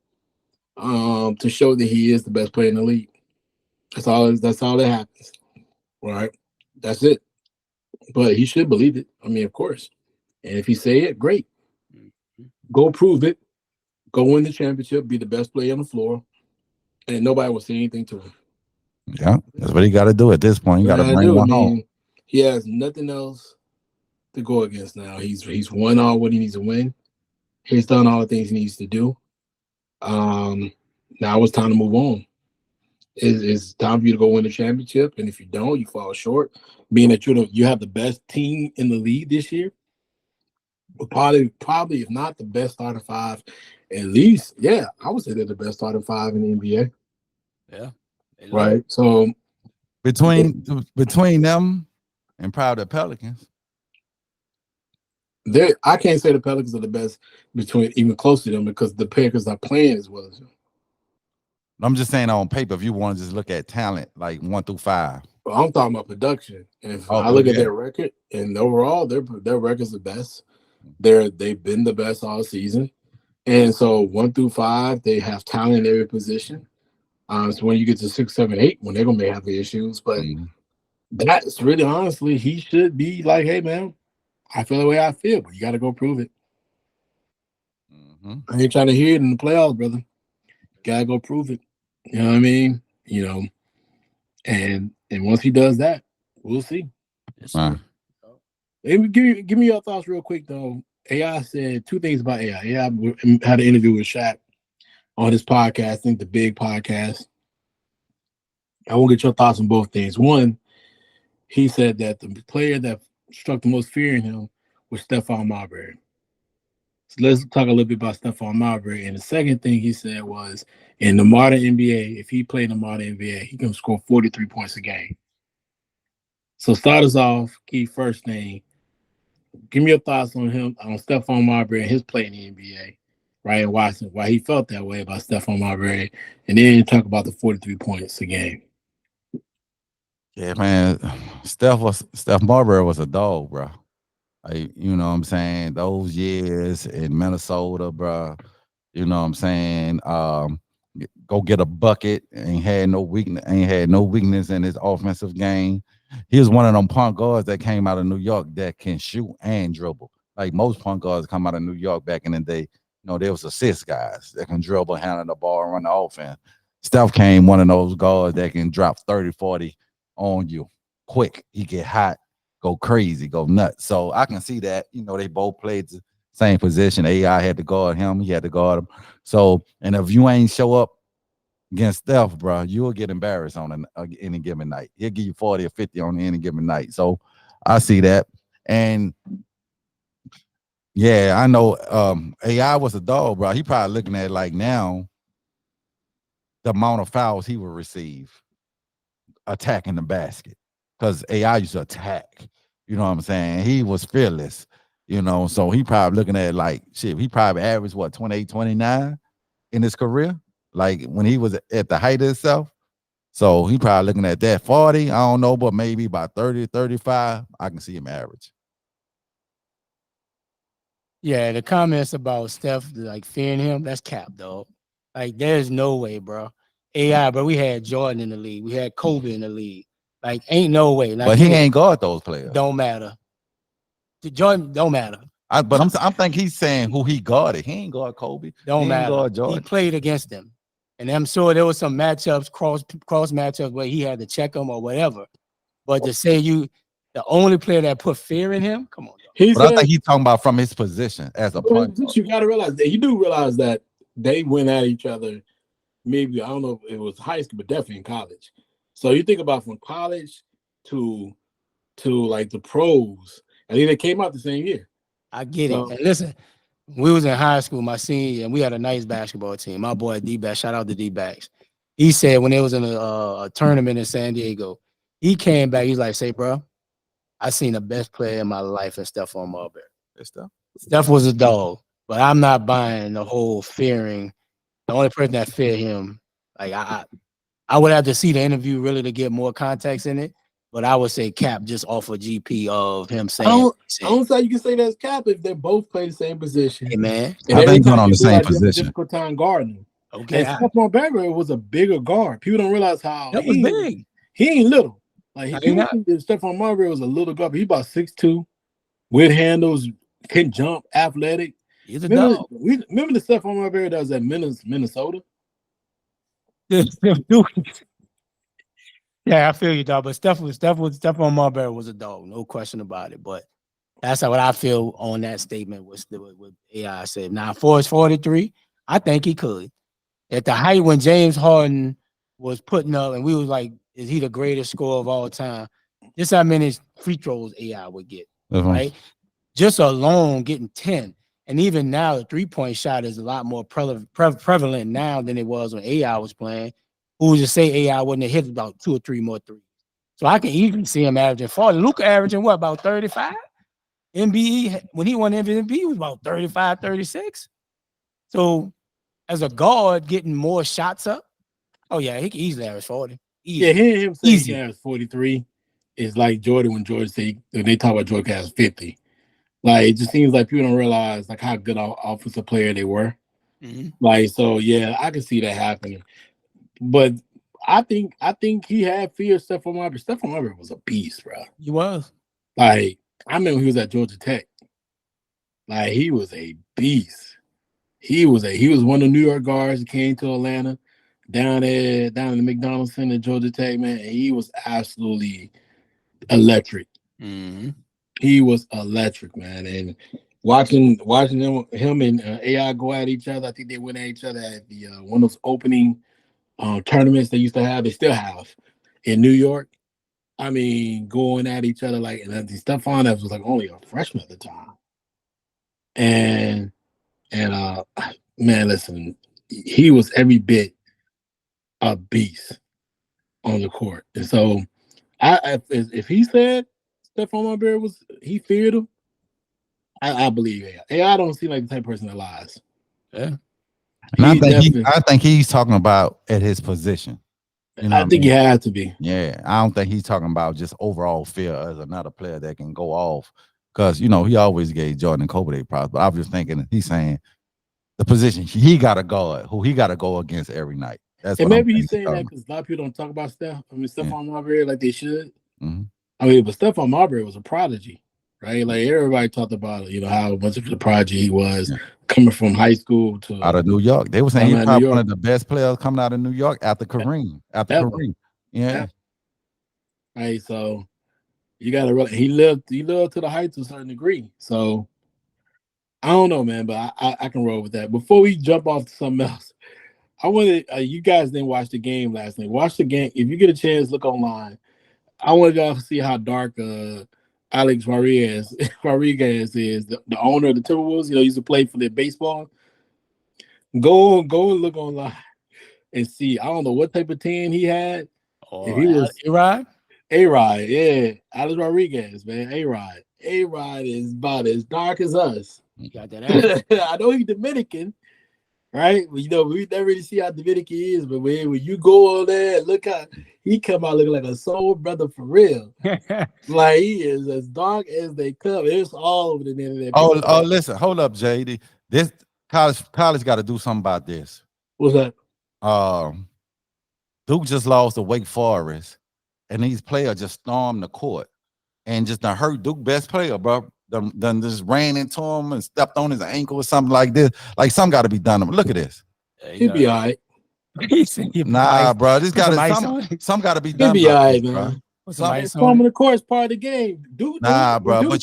to show that he is the best player in the league. That's all that happens. Right. That's it. But he should believe it. I mean, of course. And if he say it, great. Go prove it. Go win the championship. Be the best player on the floor. And nobody will say anything to him. Yeah, that's what he got to do at this point. You got to bring one home. He has nothing else to go against now. He's won all what he needs to win. He's done all the things he needs to do. Now it's time to move on. It's time for you to go win the championship. And if you don't, you fall short. Being that you have the best team in the league this year, probably if not the best starting five, at least, yeah, I would say they're the best starting five in the NBA. Yeah. Right. So between them and probably the Pelicans, I can't say the Pelicans are the best between even close to them because the Packers are playing as well as them. I'm just saying on paper, if you want to just look at talent, like 1 through 5. Well, I'm talking about production. And if I look at their record, and overall, their record's the best. They've been the best all season. And so 1 through 5, they have talent in every position. So when you get to 6, 7, 8, when they're gonna have the issues, but that's really honestly, he should be like, hey man, I feel the way I feel, but you got to go prove it. I ain't trying to hear it in the playoffs, brother. Gotta go prove it. You know what I mean? You know, and once he does that, we'll see. Hey, give me your thoughts real quick though. AI said 2 things about AI. AI had an interview with Shaq on his podcast, I think the Big Podcast. I want to get your thoughts on both things. One, he said that the player that struck the most fear in him was Stephon Marbury. So let's talk a little bit about Stephon Marbury. And the second thing he said was, in the modern NBA, if he played in the modern NBA, he can score 43 points a game. So start us off, key first thing. Give me your thoughts on Stephon Marbury and his play in the NBA, right? And why he felt that way about Stephon Marbury. And then talk about the 43 points a game. Yeah, man. Steph Marbury was a dog, bro. Like, you know what I'm saying? Those years in Minnesota, bro. You know what I'm saying? Go get a bucket. Ain't had no weakness in his offensive game. He was one of them point guards that came out of New York that can shoot and dribble. Like most point guards come out of New York back in the day. You know, there was assist guys that can dribble, handle the ball, run the offense. Steph came one of those guards that can drop 30, 40 on you quick. He get hot. go crazy, go nuts. So I can see that. You know, they both played the same position. AI had to guard him. He had to guard him. So, and if you ain't show up against Steph, bro, you'll get embarrassed on any given night. He'll give you 40 or 50 on any given night. So I see that. And yeah, I know AI was a dog, bro. He probably looking at like now the amount of fouls he will receive attacking the basket. Because AI used to attack. You know what I'm saying? He was fearless, you know. So he probably looking at like shit. He probably averaged what 28, 29 in his career, like when he was at the height of himself. So he probably looking at that 40. I don't know, but maybe about 30, 35. I can see him average. Yeah, the comments about Steph like fearing him, that's cap, dog. Like, there's no way, bro. AI, bro. We had Jordan in the league. We had Kobe in the league. Like, ain't no way. Like, but he ain't guard those players. Don't matter. Jordan don't matter. But I'm thinking he's saying who he guarded. He ain't guard Kobe. Don't he matter. Guard Jordan. He played against them. And I'm sure there was some matchups, cross matchups where he had to check them or whatever. But to say the only player that put fear in him, come on. But I think he's talking about from his position as a point guard. You got to realize that you do realize that they went at each other. Maybe I don't know if it was high school, but definitely in college. So you think about from college to like the pros, and they came out the same year. I get it. And listen, we was in high school, my senior year, and we had a nice basketball team. My boy D-Backs, shout out to D-Backs. He said when they was in a tournament in San Diego, he came back. He's like, "Say, bro, I seen the best player in my life in Stephon Marbury. Steph was a dog, but I'm not buying the whole fearing. The only person that fear him, like I would have to see the interview really to get more context in it. But I would say cap just off of GP of him saying. I don't say you can say that's cap if they both play the same position. Hey man, I think going on the same position. Difficult time guarding. Okay, and Stephon Marbury was a bigger guard. People don't realize how that was big. He ain't little. Like people think that Stephon Marbury was a little guard, but he about 6'2", with handles, can jump, athletic. He's a dog. Remember the Stephon Marbury that was at Minnesota? Yeah, I feel you, dog. But Stephon Marbury was a dog, no question about it. But that's what I feel on that statement with AI said. Now, for his 43, I think he could. At the height when James Harden was putting up, and we was like, is he the greatest scorer of all time? Just how many free throws AI would get, right? Just alone getting 10. And even now, the three-point shot is a lot more prevalent now than it was when AI was playing. Who would just say AI wouldn't have hit about 2 or 3 more threes? So I can even see him averaging 40. Luka averaging what, about 35? MBE, when he won MVP, he was about 35, 36. So as a guard, getting more shots up, oh yeah, he can easily average 40. Easy. Yeah, hearing him say he averaged 43 is like Jordan when Jordan say they talk about Jordan has 50. Like it just seems like people don't realize like how good offensive player they were. Like so, yeah, I can see that happening. But I think he had fear of Stephon Marbury. Stephon Marbury was a beast, bro. He was. Like I remember he was at Georgia Tech. Like he was a beast. He was one of the New York guards that came to Atlanta down in the McDonald's Center at Georgia Tech, man. And he was absolutely electric. He was electric, man. And watching him and AI go at each other, I think they went at each other at the one of those opening tournaments they used to have, they still have in New York. I mean, going at each other like, and Stephon was like only a freshman at the time. And man, listen, he was every bit a beast on the court. And so, if he said Stephon Marbury he feared him, I believe it. AI don't seem like the type of person that lies. Yeah. And I think he's talking about at his position. You know I think he had to be. Yeah, I don't think he's talking about just overall fear as another player that can go off. Because, you know, he always gave Jordan and Kobe their props. But I was just thinking, he's saying the position he got to guard, who he got to go against every night. That's and maybe he's saying that because a lot of people don't talk about Stephon Marbury like they should. I mean, but Stephon Marbury was a prodigy, right? Like everybody talked about, you know, how much of a prodigy he was coming from high school to out of New York. They were saying he's probably one of the best players coming out of New York after Kareem. Yeah. Right. So You gotta really. He lived to the heights to a certain degree. So I don't know, man, but I can roll with that. Before we jump off to something else, I wanted you guys didn't watch the game last night. Watch the game if you get a chance. Look online. I wanted y'all to see how dark Alex Rodriguez is, the owner of the Timberwolves. You know, he used to play for their baseball. Go and look online and see. I don't know what type of tan he had. If he was A-Rod? A-Rod, yeah. Alex Rodriguez, man. A-Rod. A-Rod is about as dark as us. You got that I know he's Dominican, right? Well, you know, we never really see how Dominican is, but when you go on there, look how he come out looking like a soul brother for real. Like he is as dark as they come. It's all over the internet. Oh, listen, hold up, JD. This college got to do something about this. What's that? Duke just lost to Wake Forest, and these players just stormed the court and just done hurt Duke best player, bro. Done just ran into him and stepped on his ankle or something like this. Like something got to be done. Look at this. He'll be all right. Nah, bro. This got to some got to be done. He'll be all right, man. Storming the court's part of the game. Duke, bro. Duke But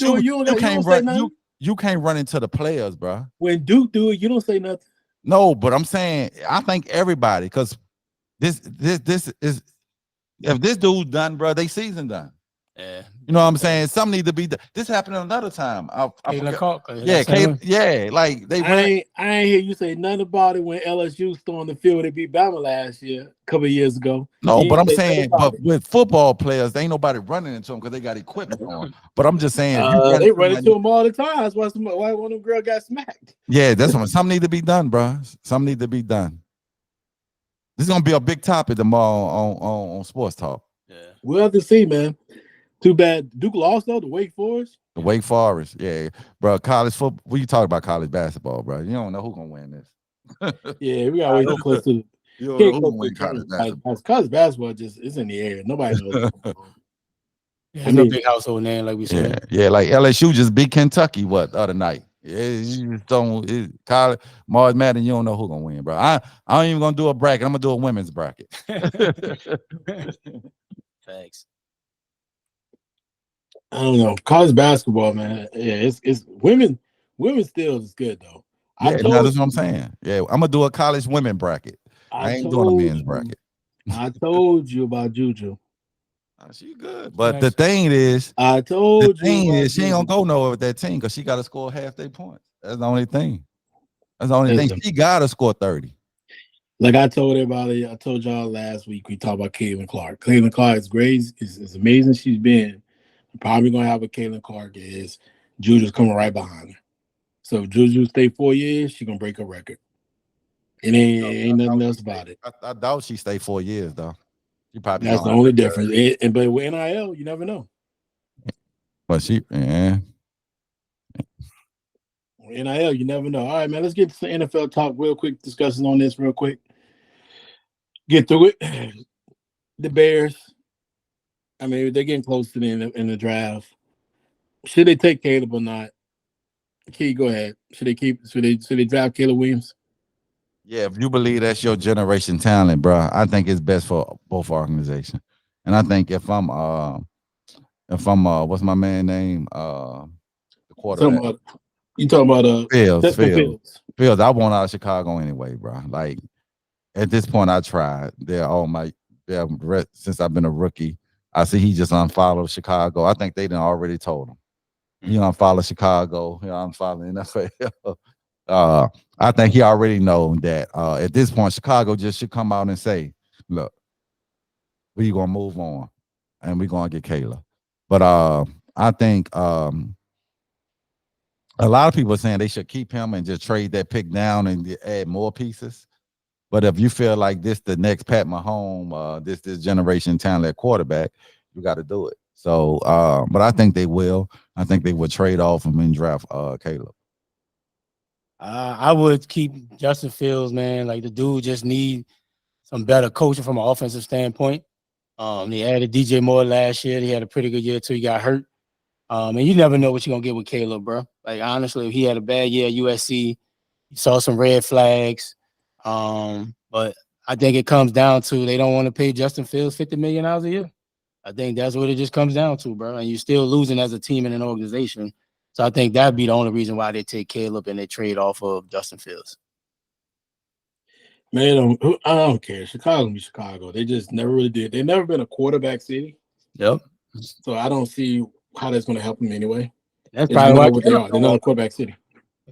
you can't run into the players, bro. When Duke do it, you don't say nothing. No, but I'm saying I think everybody, because this is if this dude done, bro, they season done. Yeah, you know what I'm saying. Some need to be done. This happened another time. Yeah, like they. I ain't hear you say nothing about it when LSU stormed the field and beat Bama last year, a couple of years ago. No, but I'm saying, but with football players, they ain't nobody running into them because they got equipment on. But I'm just saying, they run into them all the time. That's why one of them girl got smacked. Yeah, that's what. Some need to be done, bro. Some need to be done. This is gonna be a big topic tomorrow on Sports Talk. Yeah, we'll have to see, man. Too bad Duke lost though. The Wake Forest. The Wake Forest, yeah, bro. College football. We talk about college basketball, bro. You don't know who's gonna win this. Yeah, we gotta wait close to. You don't know who's gonna win college basketball. College basketball just it's in the air. Nobody knows. There's no big household name like we said. Yeah, like LSU just beat Kentucky the other night. Yeah, you just don't. College March Madden, you don't know who's gonna win, bro. I ain't even gonna do a bracket. I'm gonna do a women's bracket. Thanks. I don't know. College basketball, man. Yeah, it's women. Women still is good though. Yeah, that's what I'm saying. Yeah, I'm gonna do a college women bracket. I ain't doing a men's bracket. I told you about Juju. She good, but the thing is, I told you. She ain't gonna go nowhere with that team because she got to score half their points. That's the only thing. That's the only thing. She gotta score 30. Like I told everybody, I told y'all last week. We talked about Caitlin Clark. Caitlin Clark is great. It's amazing. She's been. Probably gonna have a Caitlin Clark is Juju's coming right behind her. So if Juju stay 4 years, she gonna break a record. It ain't nothing else about it. I doubt she stay 4 years though. She probably that's the only difference. But with NIL, you never know. But NIL, you never know. All right, man. Let's get to the NFL talk real quick. Discussions on this real quick. Get through it. The Bears. I mean, they're getting close to the end in the draft. Should they take Caleb or not? Key, go ahead. Should they draft Caleb Williams? Yeah, if you believe that's your generation talent, bro, I think it's best for both organizations. And I think if I'm what's my man name? The quarterback. You talking about Fields. I want out of Chicago anyway, bro. Like at this point, I tried. Since I've been a rookie. I see he just unfollowed Chicago. I think they done already told him. He unfollowed Chicago. He unfollowed NFL. I think he already know that at this point, Chicago just should come out and say, look, we gonna move on and we're gonna get Kayla. But I think a lot of people are saying they should keep him and just trade that pick down and add more pieces. But if you feel like this the next Pat Mahomes, this generation talent quarterback, you got to do it. So, but I think they will. I think they would trade off him and draft Caleb. I would keep Justin Fields, man. Like the dude just need some better coaching from an offensive standpoint. They added DJ Moore last year. He had a pretty good year till he got hurt. And you never know what you're gonna get with Caleb, bro. Like honestly, if he had a bad year at USC, you saw some red flags. But I think it comes down to they don't want to pay Justin Fields $50 million a year. I think that's what it just comes down to, bro. And you're still losing as a team and an organization. So I think that'd be the only reason why they take Caleb and they trade off of Justin Fields. Man, I don't care. Chicago be Chicago. They just never really did. They've never been a quarterback city. Yep. So I don't see how that's going to help them anyway. That's It's probably not why what they are. They're not a quarterback city.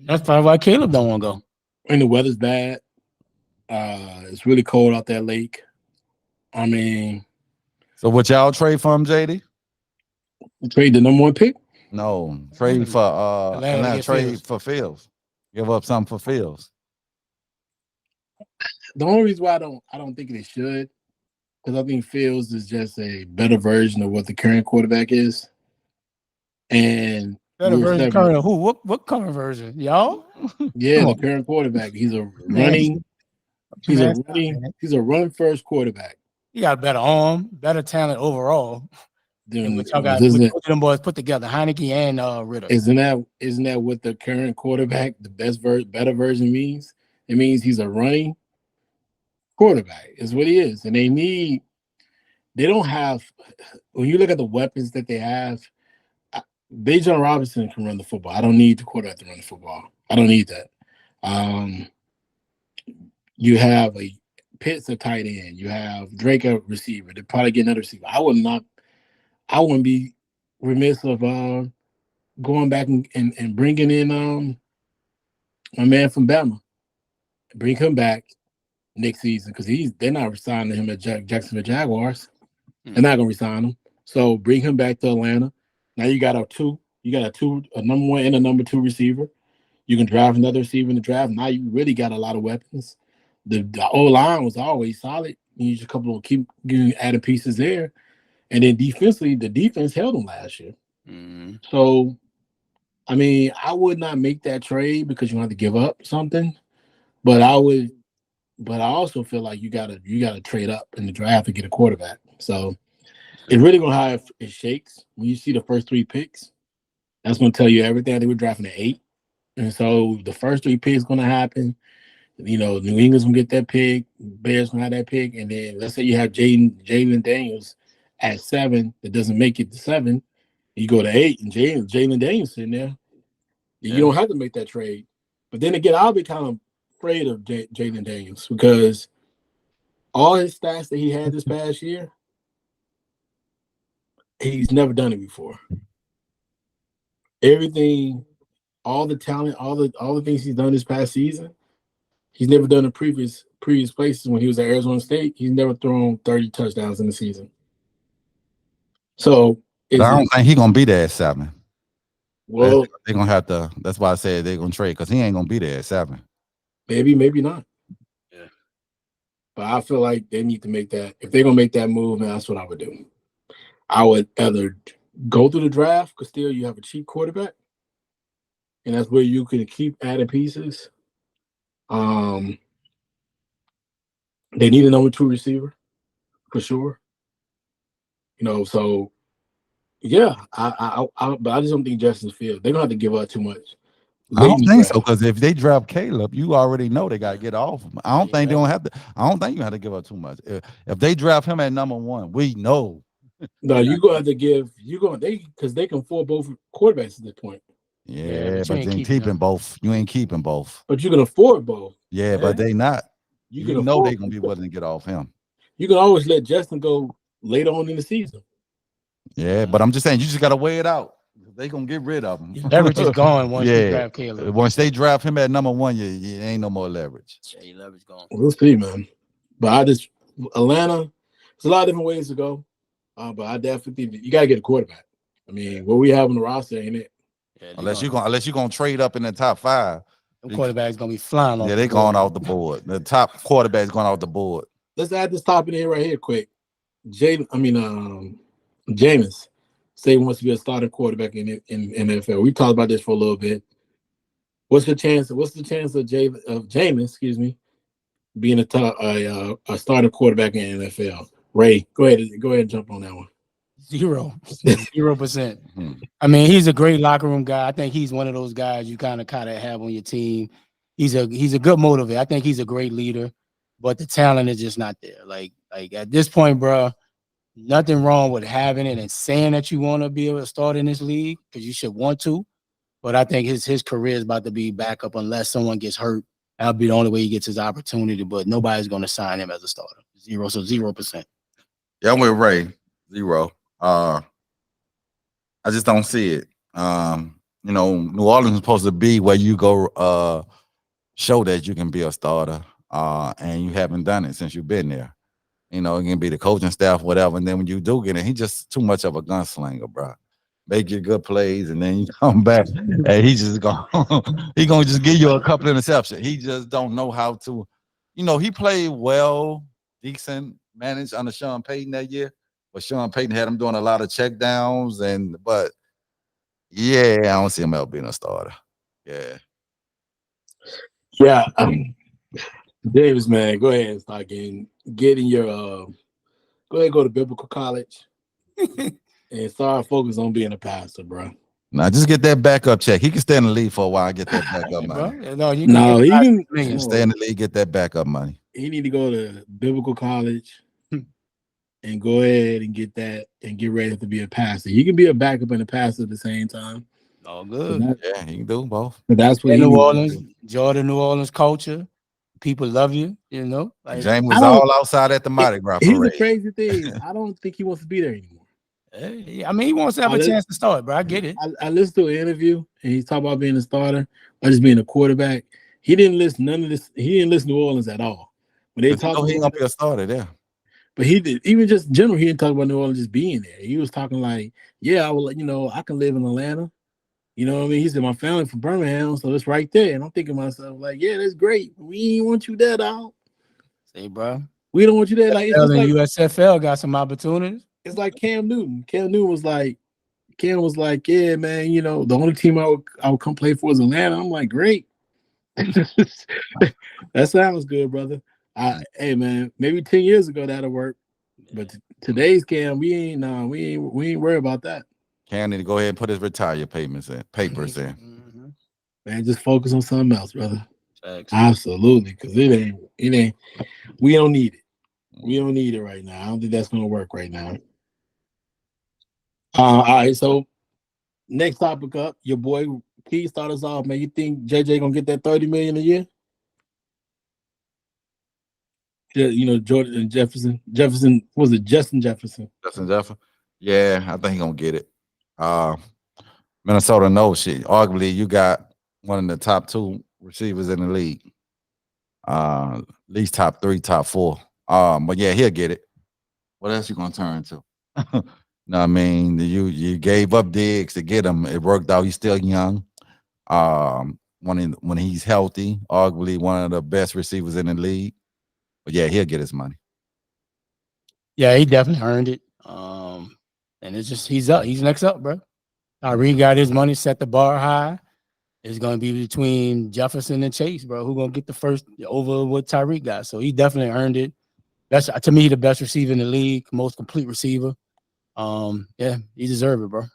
That's probably why Caleb don't want to go. And the weather's bad. It's really cold out that lake. I mean, So what y'all trade for him, JD? trade the number 1 pick. No, trade for Atlanta trade Fields. for Fields. Give up something for Fields. The only reason why I don't think they should, because I think Fields is just a better version of what the current quarterback is. And Better version current of who? What current version? Y'all? Yeah, the current quarterback. He's a run first quarterback. He got a better arm, better talent overall. Than what y'all got them boys put together, Heineke and Ritter. Isn't that what the current quarterback, the better version means? It means he's a running quarterback, is what he is. And they don't have, when you look at the weapons that they have, Bijan Robinson can run the football. I don't need the quarterback to run the football. I don't need that. You have a Pitts a tight end. You have Drake a receiver. They're probably getting another receiver. I wouldn't be remiss of going back and bringing in my man from Bama. Bring him back next season because they're not resigning him at Jacksonville Jaguars. They're not gonna resign him. So bring him back to Atlanta. Now you got a number 1 and a number 2 receiver. You can draft another receiver in the draft. Now you really got a lot of weapons. The O-line was always solid. You just keep adding pieces there. And then defensively, the defense held them last year. Mm-hmm. So, I mean, I would not make that trade because you have to give up something. But I also feel like you gotta trade up in the draft to get a quarterback. So it's really gonna have it shakes when you see the first 3 picks. That's gonna tell you everything. They were drafting at 8. And so the first 3 picks gonna happen. You know, New England's gonna get that pick, Bears gonna have that pick, and then let's say you have Jalen Daniels at 7 that doesn't make it to 7. You go to 8 and Jalen Daniels sitting there. You don't have to make that trade. But then again, I'll be kind of afraid of Jalen Daniels because all his stats that he had this past year, he's never done it before. Everything, all the talent, all the things he's done this past season, he's never done in previous places. When he was at Arizona State, he's never thrown 30 touchdowns in the season. So I don't think he's gonna be there at 7. Well, they're gonna have to. That's why I said they're gonna trade because he ain't gonna be there at 7. Maybe not. Yeah. But I feel like they need to make that. If they're gonna make that move, man, that's what I would do. I would either go through the draft because still you have a cheap quarterback, and that's where you can keep adding pieces. They need a number 2 receiver for sure. You know, so yeah, but I just don't think Justin Fields. They're gonna have to give up too much. I don't think so because if they draft Caleb, you already know they got to get off him. I don't think they don't have to. I don't think you have to give up too much. If they draft him at number 1, we know. No, you gonna have to give. Because they can afford both quarterbacks at this point. Yeah, but you ain't keeping both. You ain't keeping both. But you can afford both. Yeah, but they not. You know they're gonna be willing to get off him. You can always let Justin go later on in the season. Yeah, but I'm just saying you just gotta weigh it out. They gonna get rid of him. Leverage is gone once you draft Caleb. Once they draft him at number 1, you ain't no more leverage. Yeah, your leverage gone. We'll see, man. But Atlanta, there's a lot of different ways to go. But I definitely think you gotta get a quarterback. I mean, what we have on the roster ain't it? Yeah, unless you're gonna trade up in the top 5. The quarterback's gonna be flying off. Yeah, they're going off the board. The top quarterback's going off the board. Let's add this topic in here right here quick. Jameis say he wants to be a starting quarterback in NFL. We talked about this for a little bit. What's the chance of Jameis, being a starting quarterback in NFL? Ray, go ahead and jump on that one. 0%. I mean, he's a great locker room guy. I think he's one of those guys you kind of have on your team. He's a good motivator. I think he's a great leader, but the talent is just not there. Like at this point, bro, nothing wrong with having it and saying that you want to be able to start in this league because you should want to. But I think his career is about to be back up unless someone gets hurt. That'll be the only way he gets his opportunity. But nobody's going to sign him as a starter. 0%. Yeah, I'm with Ray. 0. I just don't see it. You know, New Orleans is supposed to be where you go show that you can be a starter. And you haven't done it since you've been there. You know, it can be the coaching staff, whatever. And then when you do get it, he's just too much of a gunslinger, bro. Make your good plays, and then you come back, and he just gonna he gonna just give you a couple interceptions. He just don't know how to, you know. He played well, decent, managed under Sean Payton that year, but Sean Payton had him doing a lot of check downs, but yeah, I don't see him ever being a starter. Yeah. Yeah, Davis, man, go ahead and start getting your go ahead and go to biblical college and start focus on being a pastor, bro. Now just get that backup check. He can stay in the league for a while, get that backup money. Bro, no, you No, he can million. Stay in the league, get that backup money. He need to go to biblical college and go ahead and get that and get ready to be a pastor. He can be a backup and a pastor at the same time. All good. Yeah, he can do both. But that's what In he New needs to Orleans, do. Jordan, New Orleans culture. People love you, you know. Like, James was all outside at the Mardi Gras Here's the parade. crazy thing. I don't think he wants to be there anymore. I mean, he wants to have a chance to start, bro. I get it. I listened to an interview and he's talking about being a starter or just being a quarterback. He didn't listen none of this. He didn't listen to New Orleans at all. When they talked, he gonna be a starter there. But he did, even just in general, he didn't talk about New Orleans just being there. He was talking like, yeah, I will, you know, I can live in Atlanta. You know what I mean? He said, my family from Birmingham, so it's right there. And I'm thinking to myself, like, yeah, that's great. We ain't want you there, dog. Say, bro. We don't want you there. Like, it's just like USFL got some opportunities. It's like Cam Newton. Cam was like, yeah, man, you know, the only team I would come play for is Atlanta. I'm like, great. That sounds good, brother. Hey, man, maybe 10 years ago that'll work. But today's Cam, we ain't worried about that. Cam need to go ahead and put his papers in. Man, just focus on something else, brother. Absolutely, because it ain't. We don't need it. We don't need it right now. I don't think that's gonna work right now. All right, so next topic up, your boy Key start us off, man. You think JJ gonna get that $30 million a year? Yeah, you know, Jordan and Jefferson. Was it Justin Jefferson? Justin Jefferson. Yeah, I think he's gonna get it. Minnesota knows shit. Arguably, you got one of the top 2 receivers in the league. At least top 3, top 4. But yeah, he'll get it. What else you gonna turn to? No, I mean, you gave up Diggs to get him. It worked out. He's still young. When he's healthy, arguably one of the best receivers in the league. But yeah, he'll get his money. Yeah, he definitely earned it. And it's just he's up. He's next up, bro. Tyreek got his money, set the bar high. It's gonna be between Jefferson and Chase, bro. Who gonna get the first over what Tyreek got? So he definitely earned it. That's to me the best receiver in the league, most complete receiver. Yeah, he deserves it, bro.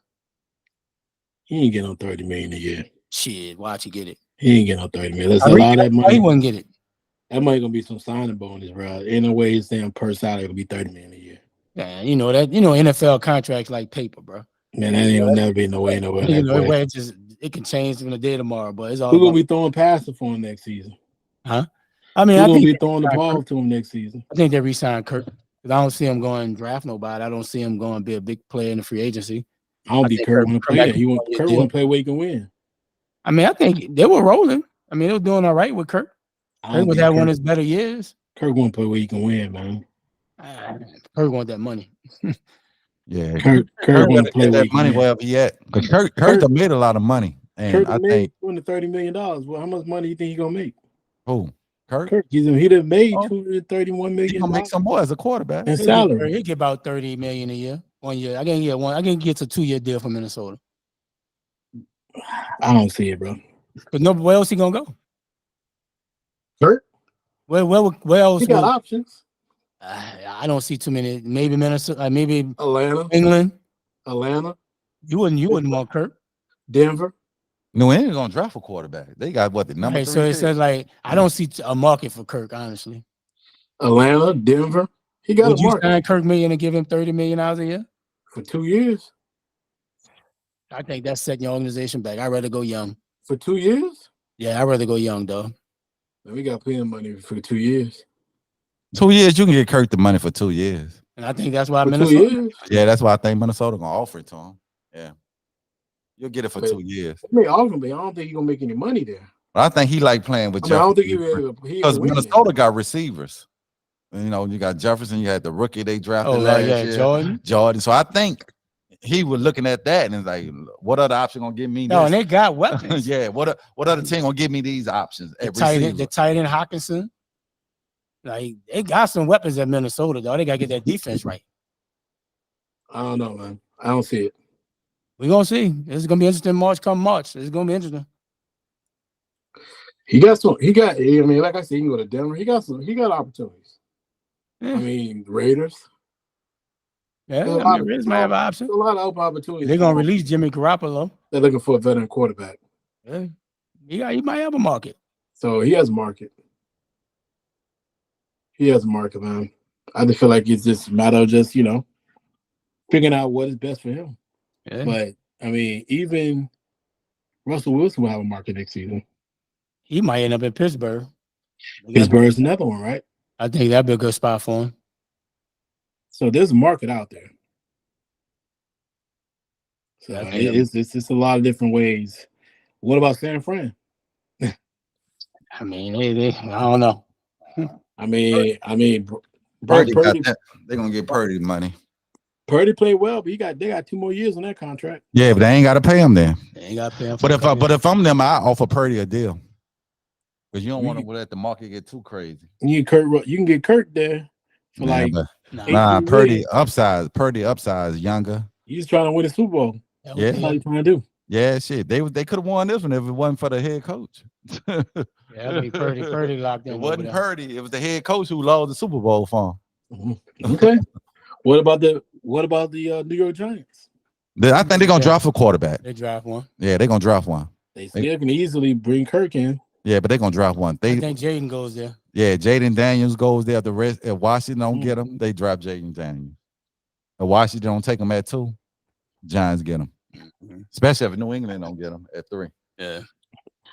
He ain't getting no $30 million a year. Shit, watch you get it. He ain't getting no $30 million. That's a lot of that money. He wouldn't get it. That money gonna be some signing bonus, bro. Ain't no way his damn per salary gonna be $30 million a year. Yeah, you know that. You know NFL contracts like paper, bro. Man, that ain't gonna never be no way nowhere. You know, it can change from the day tomorrow, but it's all. Who's gonna be throwing passes for him next season? Huh? I mean, Who's gonna be throwing the ball to him next season? I think they re-signed Kirk because I don't see him going draft nobody. I don't see him going to be a big player in the free agency. I don't think Kirk want to play that. Kirk want to play where he can win. I mean, I think they were rolling. I mean, they were doing all right with Kirk. Kirk was having one of his better years. Kirk want to play where he can win, man. Kirk want that money. Yeah, Kirk want to play that money wherever he at. Because Kirk made a lot of money, and Kirk I think $230 million. Well, how much money do you think he gonna make? Who? Kirk? He'd have made $231 million. He gonna make some more as a quarterback. And salary. He get about $30 million a year. 1 year. I can get a 2-year deal from Minnesota. I don't see it, bro. But where else he gonna go? Kirk? Where else? He got options. I don't see too many. Maybe Minnesota. Maybe Atlanta. England. Atlanta. You wouldn't want Kirk. Denver. New England gonna draft a quarterback. They got what the number. Right, so it says like I don't see a market for Kirk, honestly. Atlanta, Denver. He got Would a you market sign Kirk Million and give him $30 million a year? for 2 years. I think that's setting your organization back. I'd rather go young. For 2 years? Yeah, I'd rather go young, though. Man, we got paying money for 2 years. 2 years, you can get Kirk the money for 2 years. And I think that's why For 2 Minnesota. years? Yeah, that's why I think Minnesota gonna offer it to him. Yeah, you'll get it for But 2 years. they may offer him, but I don't think he's gonna make any money there. But I think he like playing with I mean, I don't think Jefferson he because will win Minnesota got receivers. And, you know, you got Jefferson, you had the rookie they drafted last year, Jordan. So I think he was looking at that and it's like, what other option gonna give me? No, this? and they got weapons. Yeah, what other team gonna give me these options? The tight end Hawkinson. Like they got some weapons at Minnesota, though. They gotta get that defense right. I don't know, man. I don't see it. We're gonna see. It's gonna be interesting. March. It's gonna be interesting. He got some. He got. I mean, like I said, he can go to Denver. He got some. He got opportunities. Yeah. I mean, Raiders. Yeah, I mean, Raiders might have an option. A lot of open opportunities. They're gonna release Jimmy Garoppolo. They're looking for a veteran quarterback. Yeah, he might have a market. So he has a market. He has a market, man. I just feel like it's just a matter of just, you know, figuring out what is best for him. Yeah. But I mean, even Russell Wilson will have a market next season. He might end up in Pittsburgh. Pittsburgh's another one, right? I think that'd be a good spot for him. So there's a market out there. So it's a lot of different ways. What about San Fran? I mean, I don't know. I mean, Purdy they're gonna get Purdy money. Purdy played well, but they got 2 more years on that contract. Yeah, but they ain't gotta pay him then. They ain't gotta pay him. But if I'm them, I offer Purdy a deal. Because you don't want to let the market get too crazy. You can get Kurt there for Purdy upsize younger. He's trying to win a Super Bowl. Yeah, that's how you trying to do. Yeah, shit. They could have won this one if it wasn't for the head coach. Yeah, I mean, Purdy locked in. It wasn't Purdy. It was the head coach who lost the Super Bowl for him. Okay. What about the New York Giants? I think they're gonna draft a quarterback. They draft one. Yeah, they're gonna draft one. They still can easily bring Kirk in. Yeah, but they're gonna draft one. I think Jaden goes there. Yeah, Jaden Daniels goes there. The rest, if Washington don't get him, they draft Jaden Daniels. If Washington don't take him at 2, Giants get him. Especially if New England don't get him at 3. Yeah,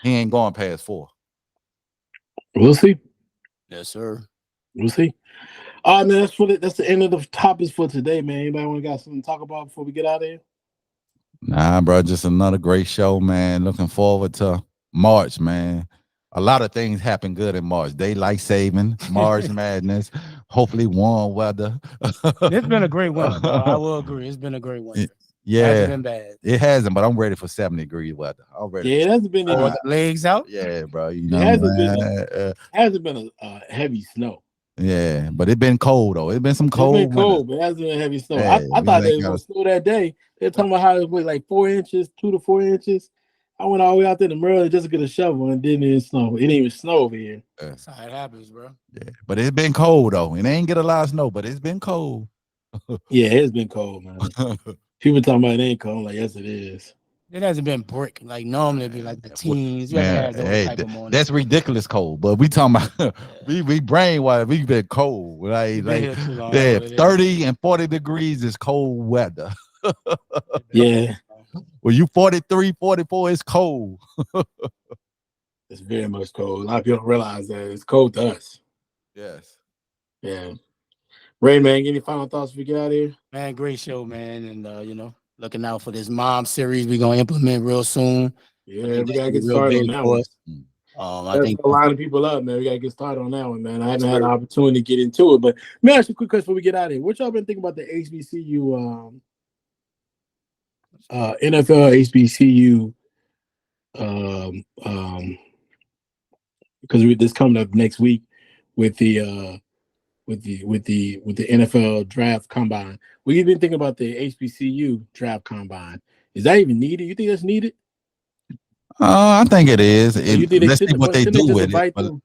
he ain't going past 4. We'll see. Yes, sir. We'll see. All right, man. That's the end of the topics for today, man. Anybody want to got something to talk about before we get out of here? Nah, bro. Just another great show, man. Looking forward to March, man. A lot of things happen good in March. Daylight saving, March Madness, hopefully warm weather. It's been a great winter, bro. I will agree. It's been a great winter. Yeah, it hasn't been bad. It hasn't, but I'm ready for 70-degree weather. I'm ready. Yeah, it hasn't been any legs out. Yeah, bro. You know, it hasn't been a heavy snow. Yeah, but it's been cold though. It's been some cold. It's been cold, but it hasn't been heavy snow. Yeah, I thought it was gonna snow that day. They're talking about how it was like 4 inches, 2 to 4 inches. I went all the way out there to Maryland just to get a shovel and didn't even snow. It didn't even snow over here. That's how it happens, bro. Yeah, but it's been cold though. It ain't get a lot of snow, but it's been cold. Yeah, it's been cold, man. People talking about it ain't cold. Like, yes, it is. It hasn't been brick. Like normally it'd be like the teens. Man, that's ridiculous cold. But we talking about we brainwashed. We've been cold. Like 30 and 40 degrees is cold weather. Yeah. When you 43, 44, it's cold. It's very much cold. A lot of people don't realize that it's cold to us. Yes. Yeah. Ray, man, any final thoughts before we get out of here? Man, great show, man. And looking out for this mom series we're gonna implement real soon. Yeah, we gotta get started on that one. I think a lot of people up, man. We gotta get started on that one, man. I haven't had an opportunity to get into it, but let me ask you a quick question before we get out of here. What y'all been thinking about the HBCU NFL HBCU because this coming up next week with the NFL draft combine. What you been thinking about the HBCU draft combine? Is that even needed? You think that's needed? I think it is. You think let's see what they do with it.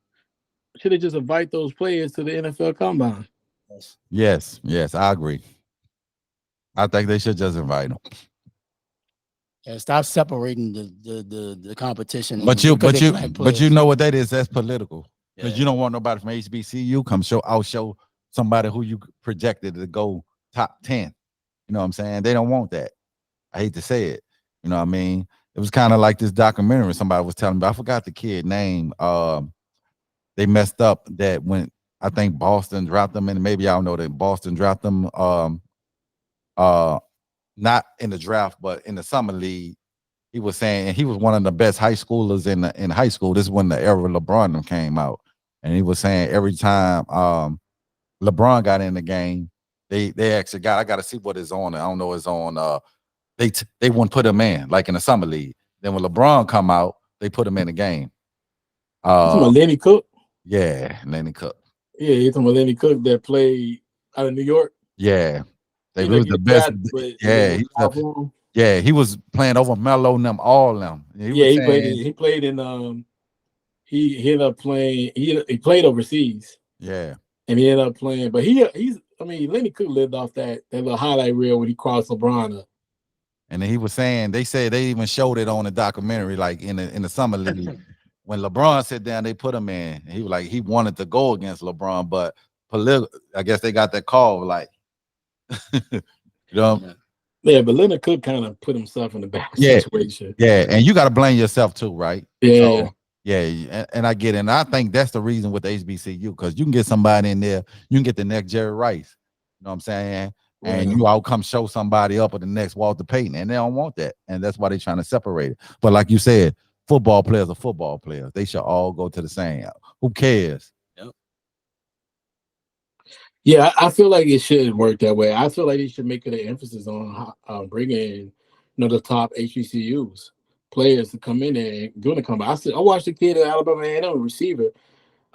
Should they just invite those players to the NFL combine? Yes, I agree. I think they should just invite them. Yeah, stop separating the competition. But you know what that is? That's political. Because you don't want nobody from HBCU come show somebody who you projected to go top 10. You know what I'm saying? They don't want that. I hate to say it. You know what I mean? It was kind of like this documentary somebody was telling me, but I forgot the kid name. They messed up that when I think Boston dropped them, and maybe y'all know that Boston dropped them not in the draft, but in the summer league. He was saying he was one of the best high schoolers in high school. This is when the era LeBron came out. And he was saying every time LeBron got in the game, they actually got, I got to see what is on. I don't know it's on. They wouldn't put him in like in the summer league. Then when LeBron come out, they put him in the game. You talking about Lenny Cook? Yeah, Lenny Cook. Yeah, you talking about Lenny Cook that played out of New York? Yeah, they was the best. Yeah, he was playing over Melo and them, all them. He played. He played in. He ended up playing. He played overseas. Yeah, and he ended up playing. But he's. I mean, Lenny Cook lived off that little highlight reel when he crossed LeBron up. And then he was saying, they said they even showed it on the documentary, like in the summer league. When LeBron sat down, they put him in. And he was like, he wanted to go against LeBron, but I guess they got that call, like, you know. Yeah, but Leonard Cook kind of put himself in a bad situation. Yeah, and you got to blame yourself too, right? Yeah. So, yeah, and I get it. And I think that's the reason with the HBCU, because you can get somebody in there, you can get the next Jerry Rice. You know what I'm saying? And you all come show somebody up at the next Walter Payton, and they don't want that. And that's why they're trying to separate it. But like you said, football players are football players. They should all go to the same. Who cares? Yep. Yeah, I feel like it shouldn't work that way. I feel like they should make it an emphasis on bringing in, the top HBCUs players to come in there and doing the combine. I watched the kid at Alabama A&M, receiver.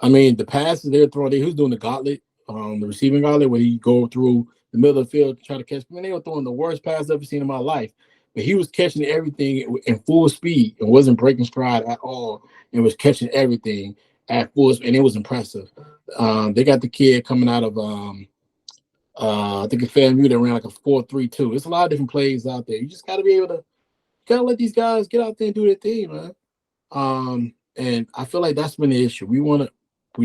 I mean, the passes they're throwing, he was doing the gauntlet, the receiving gauntlet, where he go through the middle of the field to try to catch. I mean, they were throwing the worst pass I've ever seen in my life. But he was catching everything in full speed and wasn't breaking stride at all, and was catching everything at full speed, and it was impressive. They got the kid coming out of I think it's FAMU that ran like a 4.32. It's a lot of different plays out there. You just got to be able to let these guys get out there and do their thing, man. And I feel like that's been the issue. We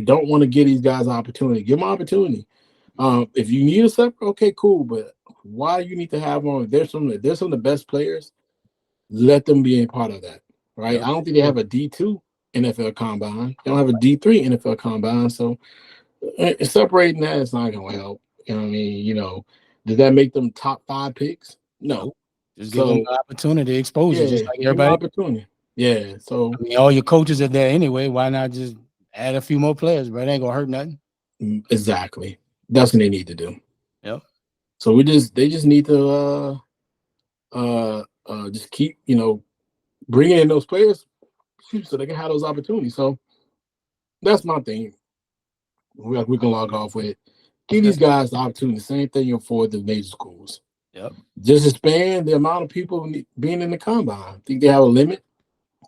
don't want to give these guys an opportunity. Give them an opportunity. If you need a separate, okay, cool. But why you need to have them? There's some of the best players. Let them be a part of that, right? I don't think they have a D2 NFL combine. They don't have a D3 NFL combine. So separating that is not going to help. You know what I mean? Does that make them top 5 picks? No. Just give them an opportunity, exposure, just like everybody. Opportunity. Yeah. So I mean, all your coaches are there anyway. Why not just add a few more players, bro? It ain't gonna hurt nothing. Exactly. That's what they need to do. Yep. So they just need to just keep bringing in those players so they can have those opportunities. So that's my thing. We can log off with. Give these guys the opportunity. The same thing for the major schools. Yep. Just expand the amount of people being in the combine. I think they have a limit.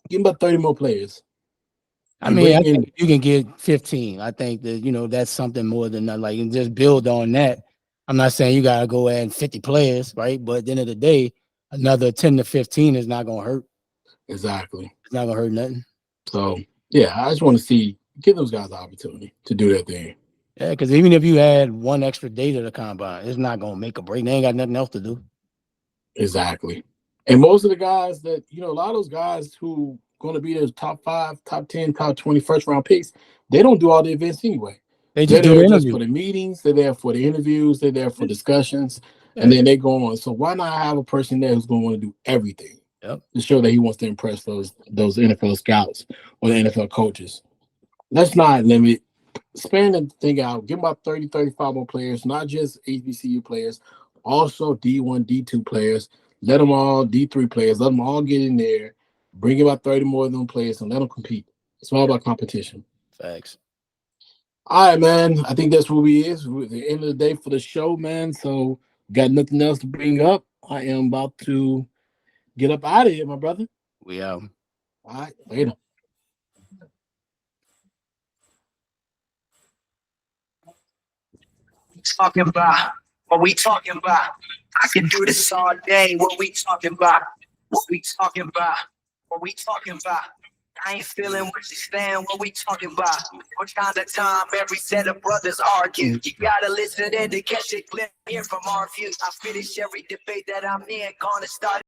Give them about 30 more players. I mean, I think you can get 15. I think that, that's something more than that. Like, and just build on that. I'm not saying you got to go add 50 players, right? But at the end of the day, another 10 to 15 is not going to hurt. Exactly. It's not going to hurt nothing. So, yeah, I just want to give those guys the opportunity to do their thing. Yeah, because even if you add one extra day to the combine, it's not going to make a break. They ain't got nothing else to do. Exactly. And most of the guys that, a lot of those guys who going to be those top 5, top 10, top 20 first round picks, they don't do all the events anyway. They're there just for the meetings. They're there for the interviews. They're there for discussions. And then they go on. So why not have a person there who's going to want to do everything to show that he wants to impress those NFL scouts or the NFL coaches? Let's not limit. Span the thing out. Give about 30, 35 more players, not just HBCU players, also D1, D2 players. Let them all, D3 players, let them all get in there. Bring about 30 more of them players and let them compete. It's all about competition. Facts. All right, man. I think that's what we is. We're at the end of the day for the show, man. So got nothing else to bring up. I am about to get up out of here, my brother. We out. All right, later. Talking about what we talking about. I can do this all day. What we talking about? What we talking about? What we talking about? I ain't feeling what you stand, what we talking about. What kind of time every set of brothers argue. You gotta listen in to catch it clear here from our view. I finish every debate that I'm in, gonna start